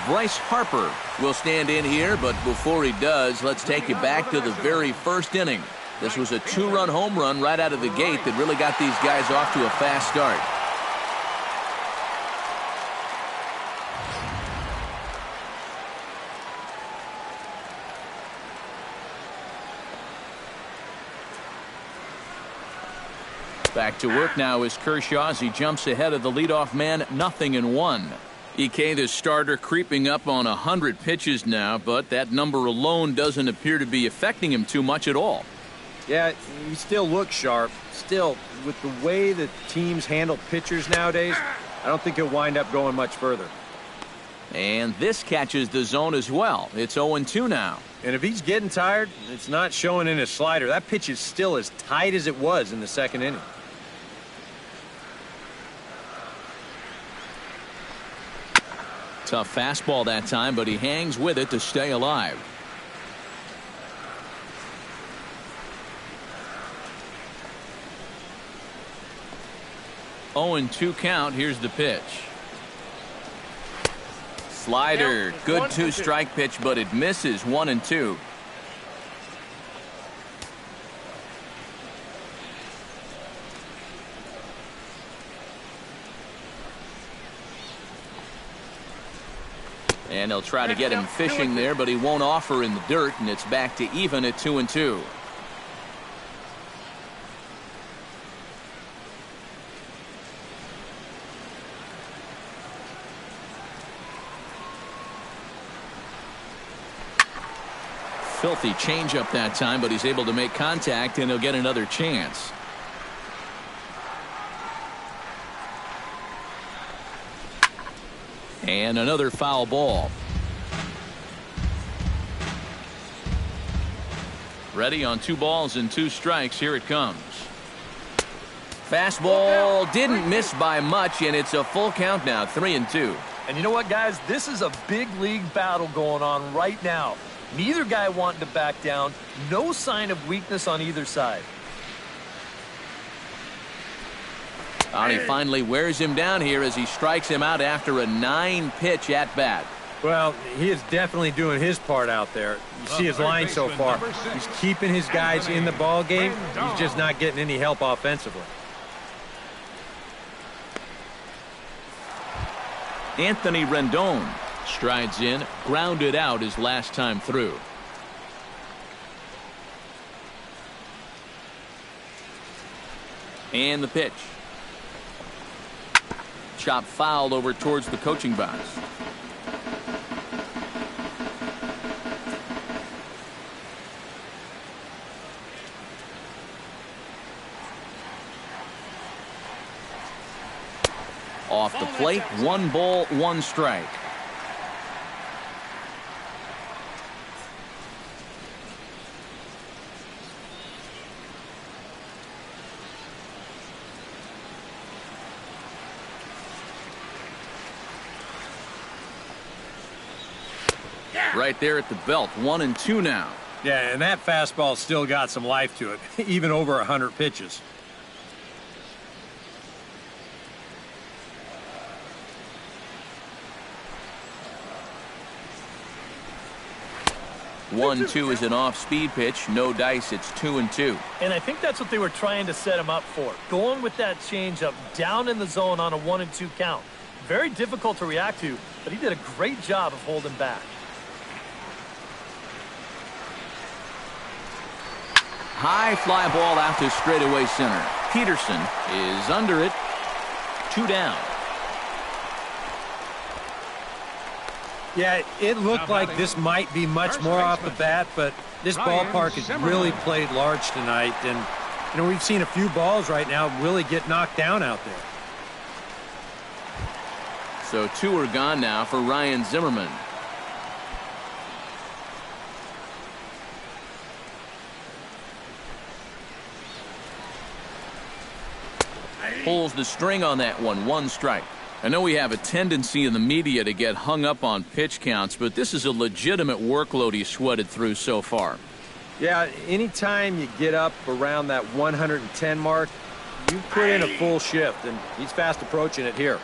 Bryce Harper will stand in here, but before he does, let's take you back to the very first inning. This was a 2-run home run right out of the gate that really got these guys off to a fast start. Back to work now is Kershaw as he jumps ahead of the leadoff man, 0-1. EK, the starter, creeping up on 100 pitches now, but that number alone doesn't appear to be affecting him too much at all. Yeah, he still looks sharp. Still, with the way that teams handle pitchers nowadays, I don't think he'll wind up going much further. And this catches the zone as well. It's 0-2 now. And if he's getting tired, it's not showing in his slider. That pitch is still as tight as it was in the second inning. Tough fastball that time, but he hangs with it to stay alive. Oh, and 2 count. Here's the pitch. Slider. Good 2-strike pitch, but it misses. 1-2. And they'll try to get him fishing there, but he won't offer in the dirt, and it's back to even at 2-2. Filthy changeup that time, but he's able to make contact, and he'll get another chance. And another foul ball. Ready on 2 balls and 2 strikes. Here it comes. Fastball didn't miss by much, and it's a full count now, 3-2. And you know what, guys? This is a big league battle going on right now. Neither guy wanting to back down. No sign of weakness on either side. And he finally wears him down here as he strikes him out after a 9-pitch at-bat. Well, he is definitely doing his part out there. You see his line so far. He's keeping his guys in the ball game. He's just not getting any help offensively. Anthony Rendon strides in, grounded out his last time through. And the pitch. Chop fouled over towards the coaching box. Off the plate, 1 ball, 1 strike. Right there at the belt, 1-2 now. Yeah, and that fastball still got some life to it, even over 100 pitches. One, 2 is an off-speed pitch. No dice. It's 2-2. And I think that's what they were trying to set him up for. Going with that changeup down in the zone on a 1-2 count. Very difficult to react to, but he did a great job of holding back. High fly ball out to straightaway center. Peterson is under it. 2 down. Yeah, it looked like this might be much more off the bat, but this ballpark has really played large tonight. And, you know, we've seen a few balls right now really get knocked down out there. So 2 are gone now for Ryan Zimmerman. pulls the string on that one. 1 strike. I know we have a tendency in the media to get hung up on pitch counts, but this is a legitimate workload he sweated through so far. Yeah, anytime you get up around that 110 mark, you put in a full shift, and he's fast approaching it here.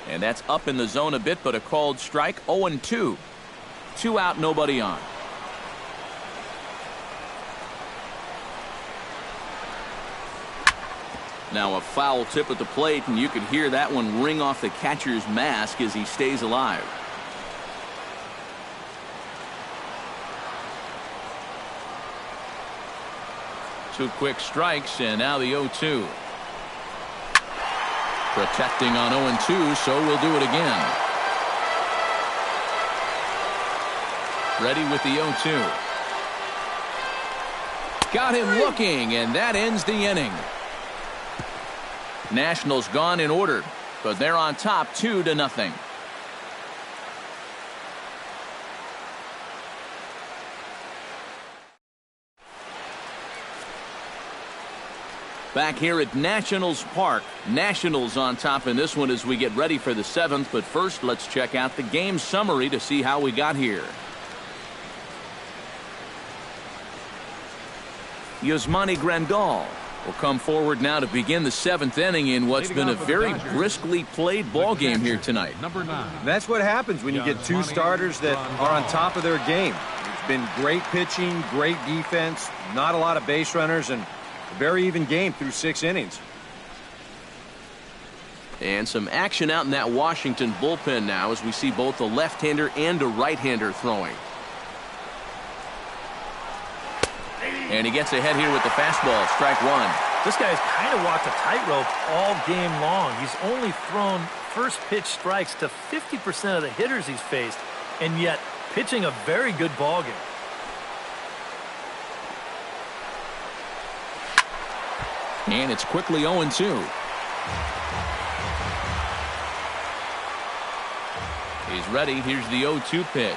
And that's up in the zone a bit, but a called strike. 0-2. 2 out, nobody on. Now a foul tip at the plate, and you could hear that one ring off the catcher's mask as he stays alive. Two quick strikes, and now the 0-2. Protecting on 0-2, so we'll do it again. Ready with the 0-2. Got him looking, and that ends the inning. Nationals gone in order, but they're on top 2-0. Back here at Nationals Park. Nationals on top in this one as we get ready for the 7th. But first, let's check out the game summary to see how we got here. Yasmani Grandal will come forward now to begin the 7th inning in what's been a very briskly played ball game here tonight. Number 9. That's what happens when you get 2 starters that are on top of their game. It's been great pitching, great defense, not a lot of base runners, and a very even game through 6 innings. And some action out in that Washington bullpen now as we see both a left-hander and a right-hander throwing. And he gets ahead here with the fastball. Strike 1. This guy's kind of walked a tightrope all game long. He's only thrown first pitch strikes to 50% of the hitters he's faced, and yet pitching a very good ball game. And it's quickly 0-2. He's ready. Here's the 0-2 pitch.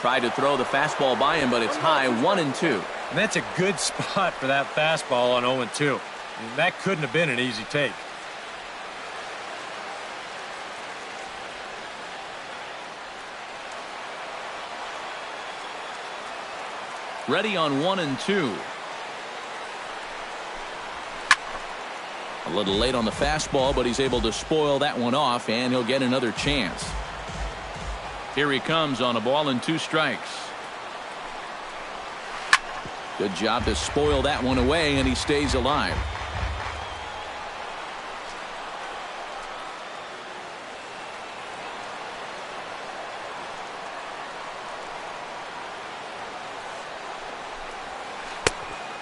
Tried to throw the fastball by him, but it's high. 1-2. And that's a good spot for that fastball on 0-2. That couldn't have been an easy take. Ready on 1-2. A little late on the fastball, but he's able to spoil that one off, and he'll get another chance. Here he comes on a ball and 2 strikes. Good job to spoil that one away, and he stays alive.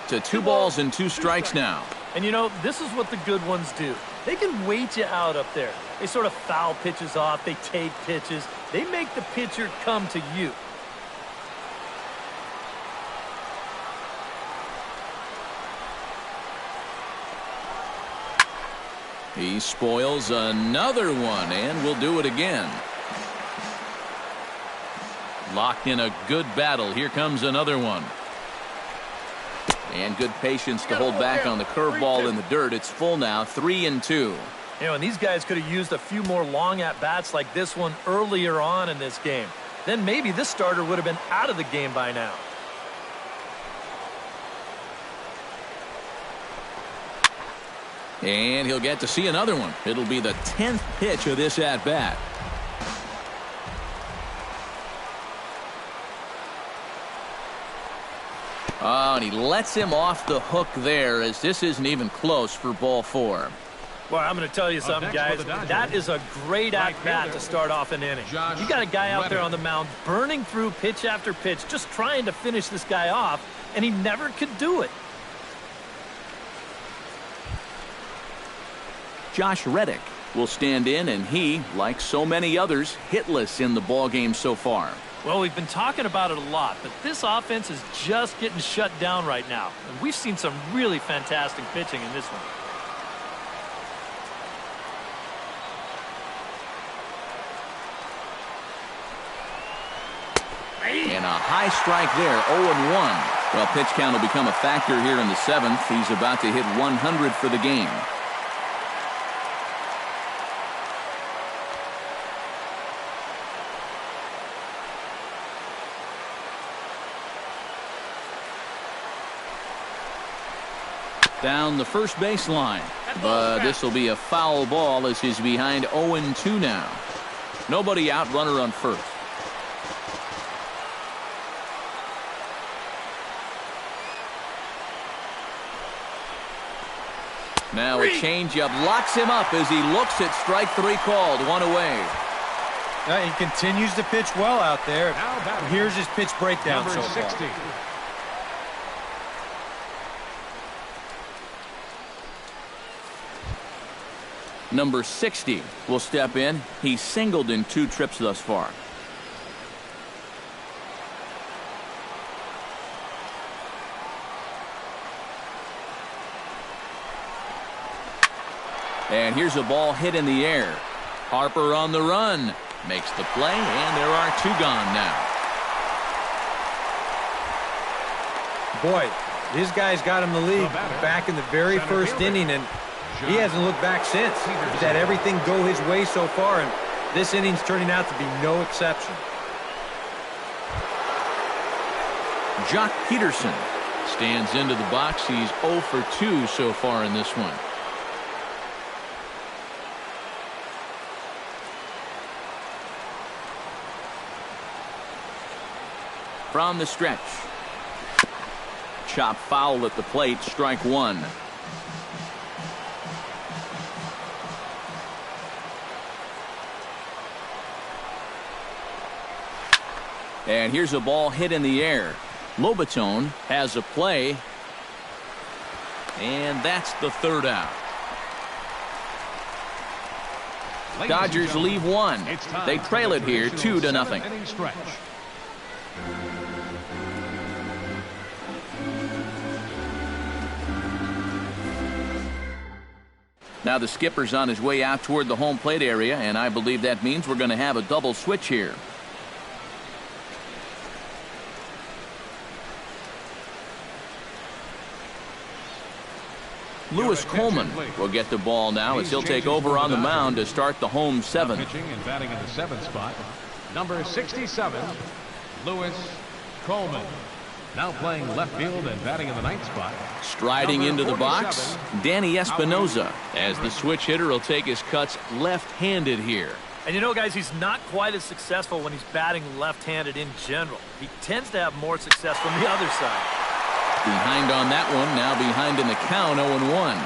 To 2 balls and 2 strikes now. And you know, this is what the good ones do. They can wait you out up there. They sort of foul pitches off. They take pitches. They make the pitcher come to you. He spoils another one, and we'll do it again. Locked in a good battle. Here comes another one. And good patience to hold back on the curveball in the dirt. It's full now, 3-2. You know, and these guys could have used a few more long at-bats like this one earlier on in this game. Then maybe this starter would have been out of the game by now. And he'll get to see another one. It'll be the 10th pitch of this at-bat. Oh, and he lets him off the hook there as this isn't even close for ball 4. Well, I'm going to tell you something, guys. That is a great at-bat to start off an inning. You got a guy out there on the mound burning through pitch after pitch, just trying to finish this guy off, and he never could do it. Josh Reddick will stand in, and he, like so many others, hitless in the ballgame so far. Well, we've been talking about it a lot, but this offense is just getting shut down right now. And we've seen some really fantastic pitching in this one. And a high strike there, 0-1. Well, pitch count will become a factor here in the 7th. He's about to hit 100 for the game. Down the first baseline, but this will be a foul ball as he's behind 0-2 now. Nobody out, runner on first. Now a changeup locks him up as he looks at strike 3 called, 1 away. He continues to pitch well out there. Here's his pitch breakdown so far. 60. Number 60 will step in. He's singled in 2 trips thus far. And here's a ball hit in the air. Harper on the run. Makes the play, and there are 2 gone now. Boy, his guys got him the lead back in the very first inning, and he hasn't looked back since. He's had everything go his way so far, and this inning's turning out to be no exception. Jock Peterson stands into the box. He's 0 for 2 so far in this one. From the stretch. Chop foul at the plate, strike 1. And here's a ball hit in the air. Lobaton has a play. And that's the 3rd out. Dodgers leave 1. They trail it here 2-0. Now the skipper's on his way out toward the home plate area, and I believe that means we're going to have a double switch here. Lewis Coleman will get the ball now as he'll take over on the mound to start the home 7th. Pitching and batting in the 7th spot, number 67, Lewis Coleman. Now playing left field and batting in the 9th spot. Striding into the box, Danny Espinoza, as the switch hitter will take his cuts left-handed here. And you know, guys, he's not quite as successful when he's batting left-handed in general. He tends to have more success from the other side. Behind on that one, now behind in the count, 0-1.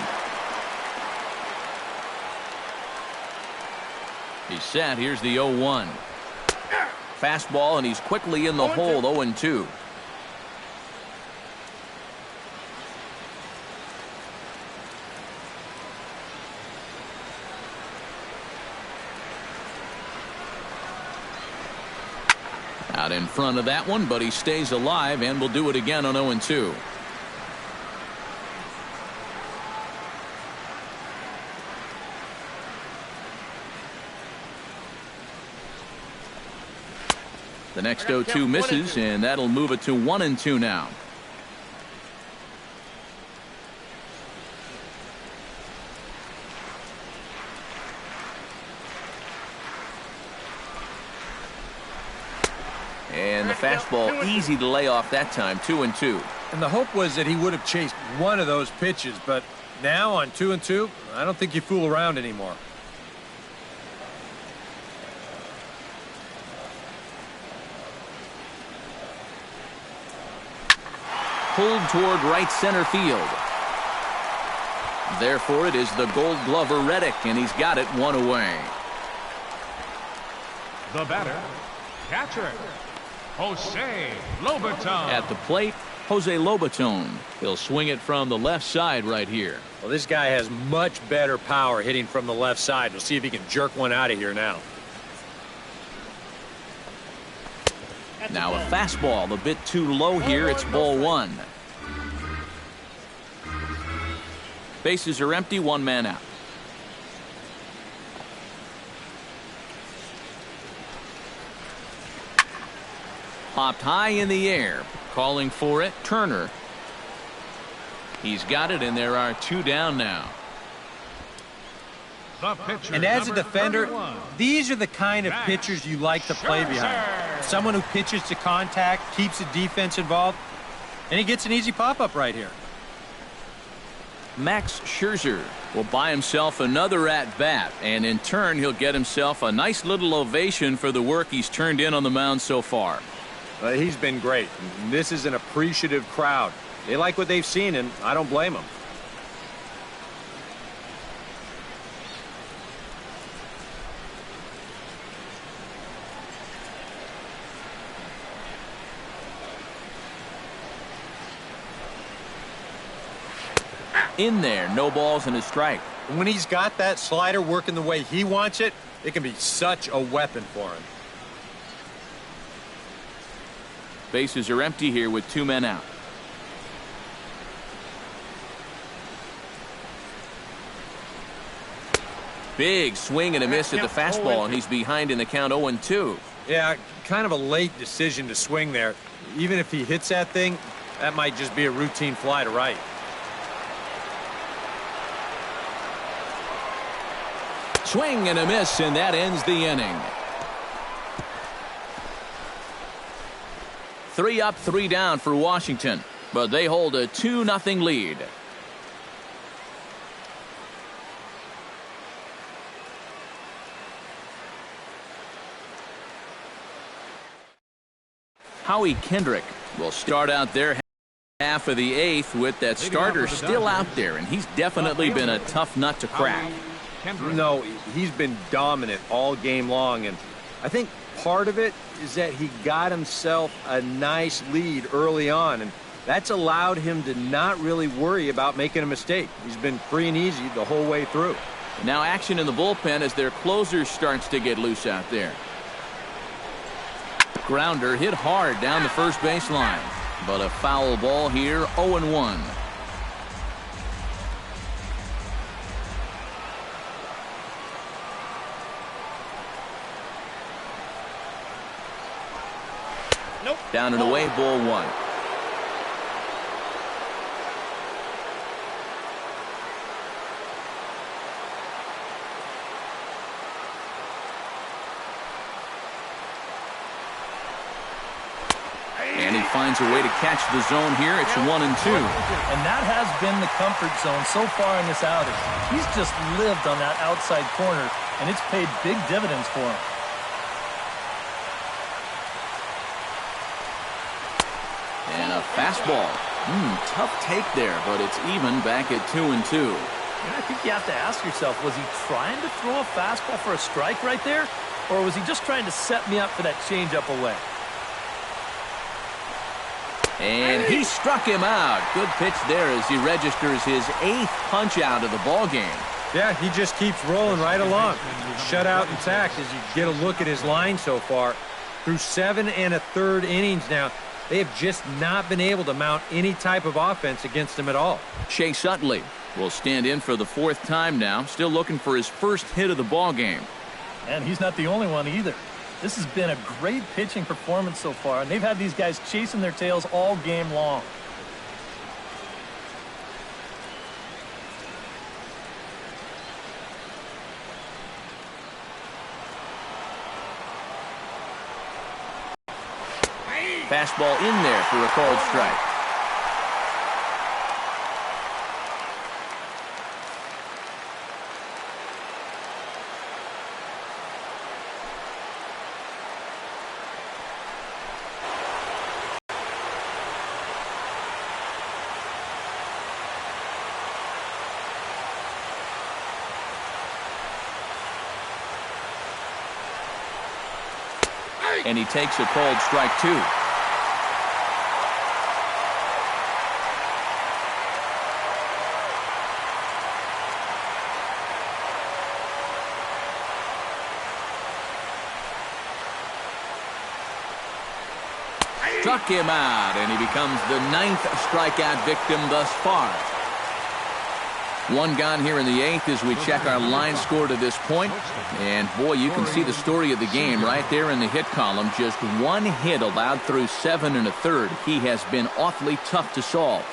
He's set. Here's the 0-1. Fastball, and he's quickly in the hole, 0-2. Out in front of that one, but he stays alive and will do it again on 0-2. The next 0-2 misses, and that'll move it to 1-2 now. And the fastball easy to lay off that time, 2-2. And the hope was that he would have chased one of those pitches, but now on 2-2, I don't think you fool around anymore. Pulled toward right center field. Therefore, it is the Gold Glover Reddick, and he's got it 1 away. The batter, catcher, Jose Lobaton. At the plate, Jose Lobaton. He'll swing it from the left side right here. Well, this guy has much better power hitting from the left side. We'll see if he can jerk one out of here now. Now a fastball, a bit too low here. It's ball 1. Bases are empty, 1 man out. Popped high in the air. Calling for it, Turner. He's got it, and there are 2 down now. And as a defender, these are the kind of pitchers you like to play behind. Someone who pitches to contact, keeps the defense involved, and he gets an easy pop-up right here. Max Scherzer will buy himself another at-bat, and in turn, he'll get himself a nice little ovation for the work he's turned in on the mound so far. He's been great. This is an appreciative crowd. They like what they've seen, and I don't blame them. In there, no balls and a strike. When he's got that slider working the way he wants it, it can be such a weapon for him. Bases are empty here with 2 men out. Big swing and a miss at the fastball, and he's behind in the count 0-2. Yeah, kind of a late decision to swing there. Even if he hits that thing, that might just be a routine fly to right. Swing and a miss, and that ends the inning. 3 up, 3 down for Washington, but they hold a 2-0 lead. Howie Kendrick will start out their half of the 8th with that starter still out there, and he's definitely been a tough nut to crack. No, he's been dominant all game long, and I think part of it is that he got himself a nice lead early on, and that's allowed him to not really worry about making a mistake. He's been free and easy the whole way through. Now action in the bullpen as their closer starts to get loose out there. Grounder hit hard down the first baseline, but a foul ball here, 0-1. Down and away, ball 1. And he finds a way to catch the zone here. It's 1-2. And that has been the comfort zone so far in this outing. He's just lived on that outside corner, and it's paid big dividends for him. And a fastball. Tough take there, but it's even back at 2-2. And I think you have to ask yourself, was he trying to throw a fastball for a strike right there? Or was he just trying to set me up for that changeup away? And he struck him out. Good pitch there as he registers his 8th punch out of the ball game. Yeah, he just keeps rolling right along. Shut out and sacked as you get a look at his line so far. Through 7 1/3 innings now, they have just not been able to mount any type of offense against him at all. Chase Utley will stand in for the 4th time now, still looking for his first hit of the ball game. And he's not the only one either. This has been a great pitching performance so far, and they've had these guys chasing their tails all game long. Fastball in there for a called strike. And he takes a called strike 2. Struck him out, and he becomes the 9th strikeout victim thus far. One gone here in the 8th as we check our line score to this point. And, boy, you can see the story of the game right there in the hit column. Just one hit allowed through 7 1/3. He has been awfully tough to solve.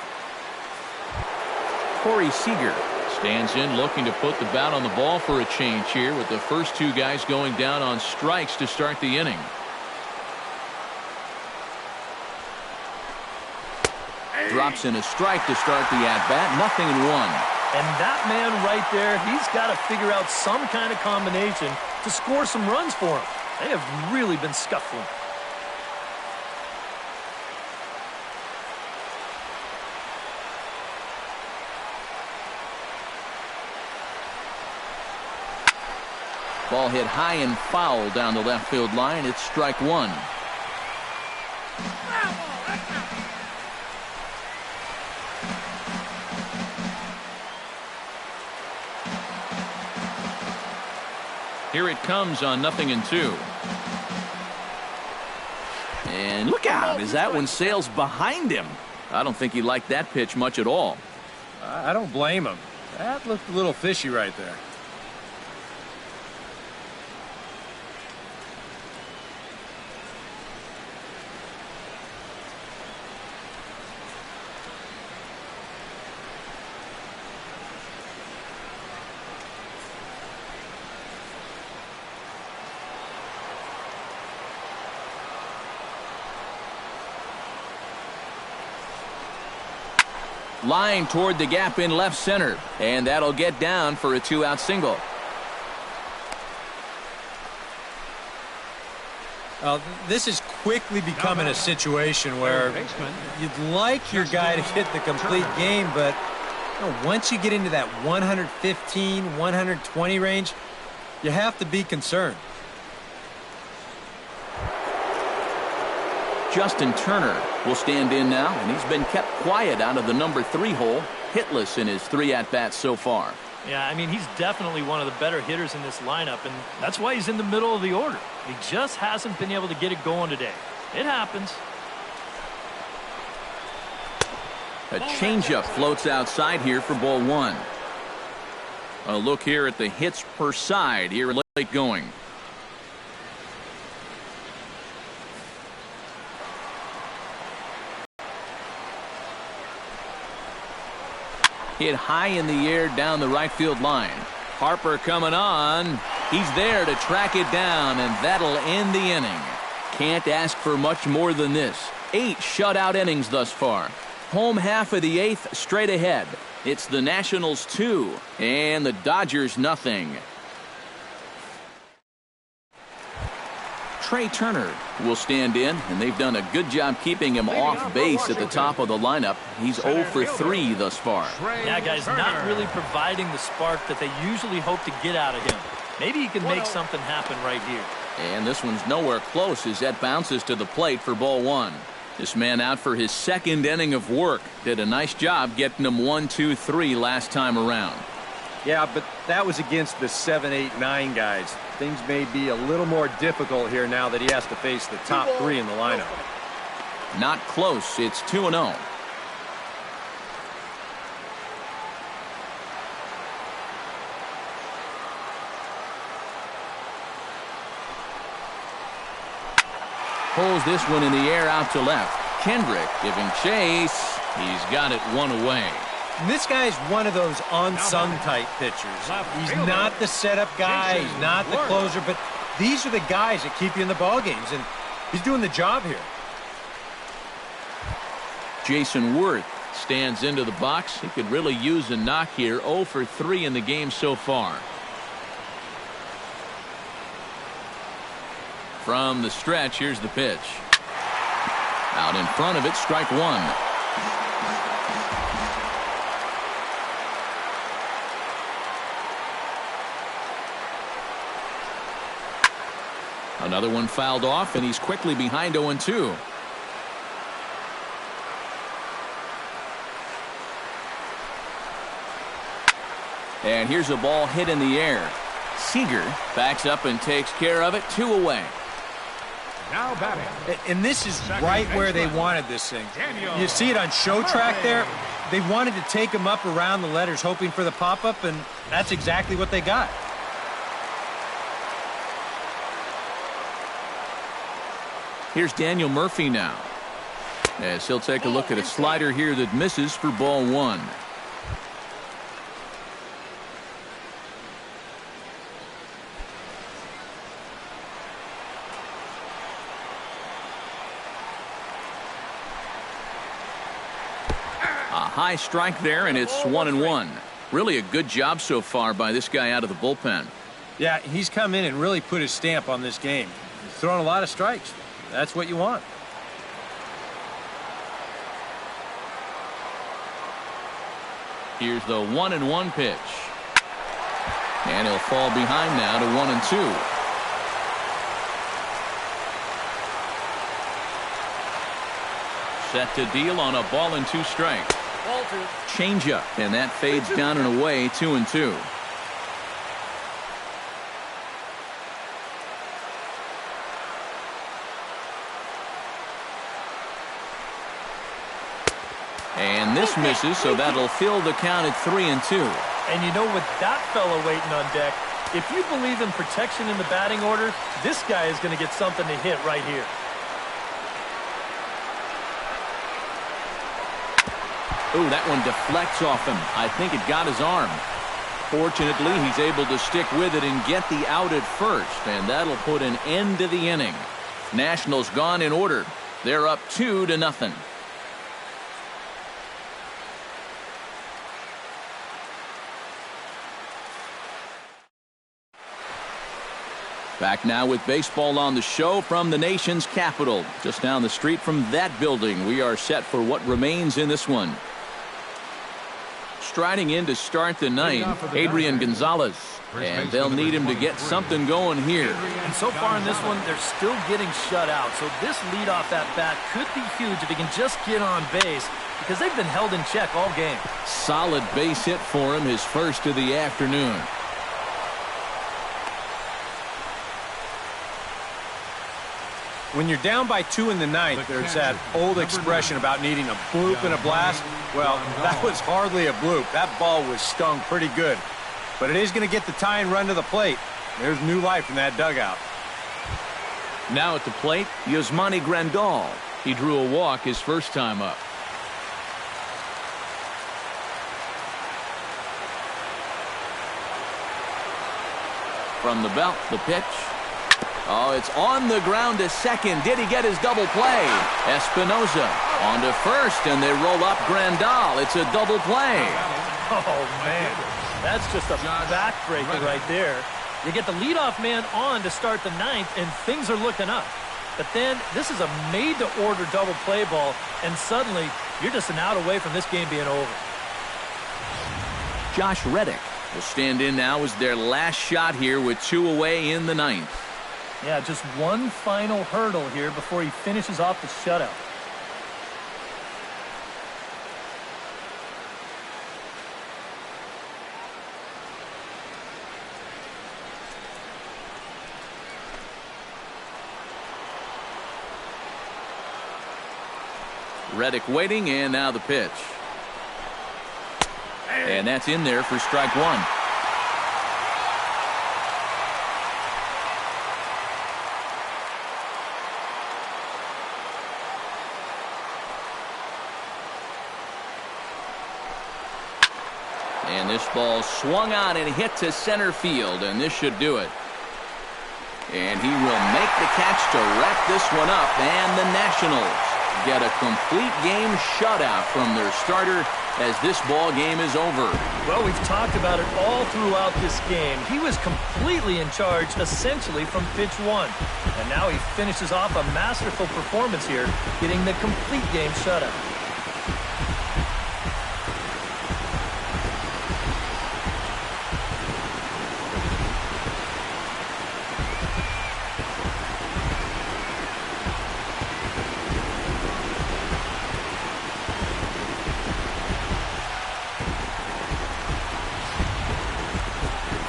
Corey Seager stands in looking to put the bat on the ball for a change here with the first two guys going down on strikes to start the inning. Drops in a strike to start the at-bat. 0-1. And that man right there, he's got to figure out some kind of combination to score some runs for him. They have really been scuffling. Ball hit high and foul down the left field line. It's strike one. Here it comes on 0-2. And look out as that one sails behind him. I don't think he liked that pitch much at all. I don't blame him. That looked a little fishy right there. Line toward the gap in left center, and that'll get down for a 2-out single. This is quickly becoming a situation where you'd like your guy to hit the complete game, but once you get into that 115, 120 range, you have to be concerned. Justin Turner will stand in now, and he's been kept quiet out of the number 3 hole, hitless in his 3 at-bats so far. Yeah, I mean, he's definitely one of the better hitters in this lineup, and that's why he's in the middle of the order. He just hasn't been able to get it going today. It happens. A changeup floats outside here for ball 1. A look here at the hits per side here late going. Hit high in the air down the right field line. Harper coming on. He's there to track it down, and that'll end the inning. Can't ask for much more than this. 8 shutout innings thus far. Home half of the 8th straight ahead. It's the Nationals 2 and the Dodgers nothing. Trey Turner will stand in, and they've done a good job keeping him off base at the top of the lineup. He's 0 for 3 thus far. Yeah, guys, not really providing the spark that they usually hope to get out of him. Maybe he can make something happen right here. And this one's nowhere close as that bounces to the plate for ball 1. This man out for his 2nd inning of work. Did a nice job getting him 1, 2, 3 last time around. Yeah, but that was against the 7, 8, 9 guys. Things may be a little more difficult here now that he has to face the top 3 in the lineup. Not close. It's 2-0. Pulls this one in the air out to left. Kendrick giving chase. He's got it one away. And this guy's one of those unsung type pitchers. He's not the setup guy, he's not the closer, but these are the guys that keep you in the ball games, and he's doing the job here. Jason Worth stands into the box. He could really use a knock here. 0 for 3 in the game so far. From the stretch, here's the pitch. Out in front of it, strike 1. Another one fouled off, and he's quickly behind 0-2. And here's a ball hit in the air. Seager backs up and takes care of it. 2 away. Now batting. And this is right where they wanted this thing. You see it on show track there. they wanted to take him up around the letters, hoping for the pop-up, and that's exactly what they got. Here's Daniel Murphy now, as he'll take a look at a slider here that misses for ball one. High strike there, and it's 1-1. Really a good job so far by this guy out of the bullpen. Yeah, he's come in and really put his stamp on this game. He's thrown a lot of strikes. That's what you want. Here's the 1-1 pitch. And he'll fall behind now to 1-2. Set to deal on a ball and 2 strikes. Changeup, and that fades down and away, 2-2. And this misses, so that'll fill the count at 3-2. And you know, with that fellow waiting on deck, if you believe in protection in the batting order, this guy is going to get something to hit right here. Ooh, that one deflects off him. I think it got his arm. Fortunately, he's able to stick with it and get the out at first, and that'll put an end to the inning. Nationals gone in order. They're up 2-0. Back now with baseball on the show from the nation's capital. Just down the street from that building, we are set for what remains in this one. Striding in to start the ninth, Adrian Gonzalez. And they'll need him to get something going here. And so far in this one, they're still getting shut out. So this leadoff at bat could be huge if he can just get on base, because they've been held in check all game. Solid base hit for him, his first of the afternoon. When you're down by 2 in the ninth, there's that old expression about needing a bloop and a blast. Well, that was hardly a bloop. That ball was stung pretty good. But it is going to get the tying run to the plate. There's new life in that dugout. Now at the plate, Yasmani Grandal. He drew a walk his first time up. From the belt, the pitch. Oh, it's on the ground to second. Did he get his double play? Espinoza on to first, and they roll up Grandal. It's a double play. Oh, man. That's just a backbreaker right there. You get the leadoff man on to start the ninth, and things are looking up. But then this is a made-to-order double play ball, and suddenly you're just an out away from this game being over. Josh Reddick will stand in now as their last shot here with 2 away in the ninth. Yeah, just one final hurdle here before he finishes off the shutout. Reddick waiting, and now the pitch. And that's in there for strike one. And this ball swung on and hit to center field, and this should do it. And he will make the catch to wrap this one up, and the Nationals get a complete game shutout from their starter as this ball game is over. Well, we've talked about it all throughout this game. He was completely in charge, essentially, from pitch one. And now he finishes off a masterful performance here, getting the complete game shutout.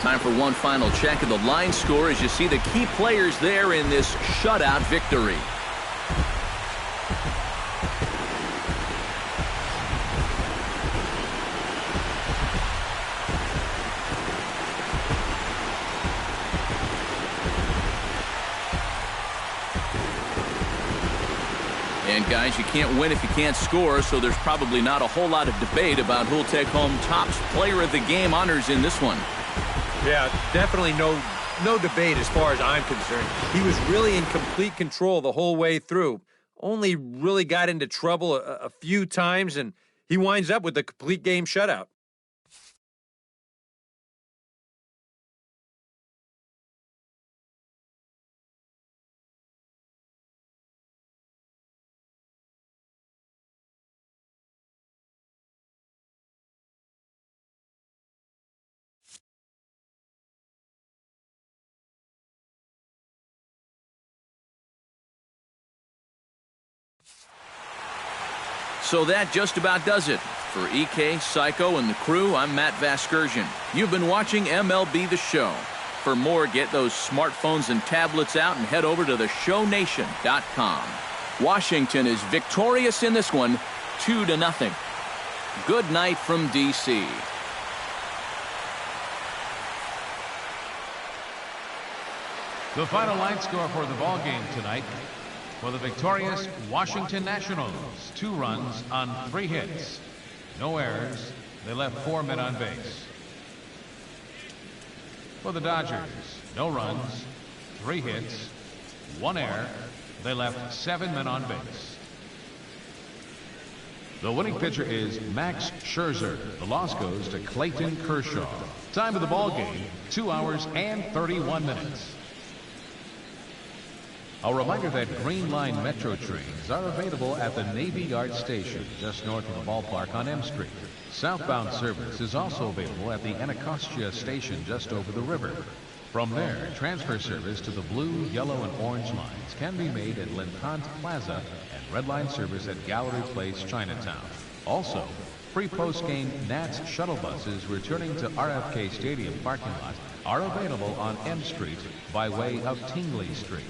Time for one final check of the line score as you see the key players there in this shutout victory. And, guys, you can't win if you can't score, so there's probably not a whole lot of debate about who'll take home Topps Player of the Game honors in this one. Yeah, definitely no debate as far as I'm concerned. He was really in complete control the whole way through. Only really got into trouble a few times, and he winds up with a complete game shutout. So that just about does it. For EK, Psycho, and the crew, I'm Matt Vasgersian. You've been watching MLB The Show. For more, get those smartphones and tablets out and head over to theshownation.com. Washington is victorious in this one, 2-0. Good night from D.C. The final line score for the ball game tonight. For the victorious Washington Nationals, 2 runs on 3 hits. No errors. They left 4 men on base. For the Dodgers, no runs, 3 hits, 1 error. They left 7 men on base. The winning pitcher is Max Scherzer. The loss goes to Clayton Kershaw. Time of the ball game, 2 hours and 31 minutes. A reminder that Green Line Metro trains are available at the Navy Yard Station just north of the ballpark on M Street. Southbound service is also available at the Anacostia Station just over the river. From there, transfer service to the blue, yellow, and orange lines can be made at Lintant Plaza and Red Line service at Gallery Place, Chinatown. Also, free post-game Nats shuttle buses returning to RFK Stadium parking lot are available on M Street by way of Tingley Street.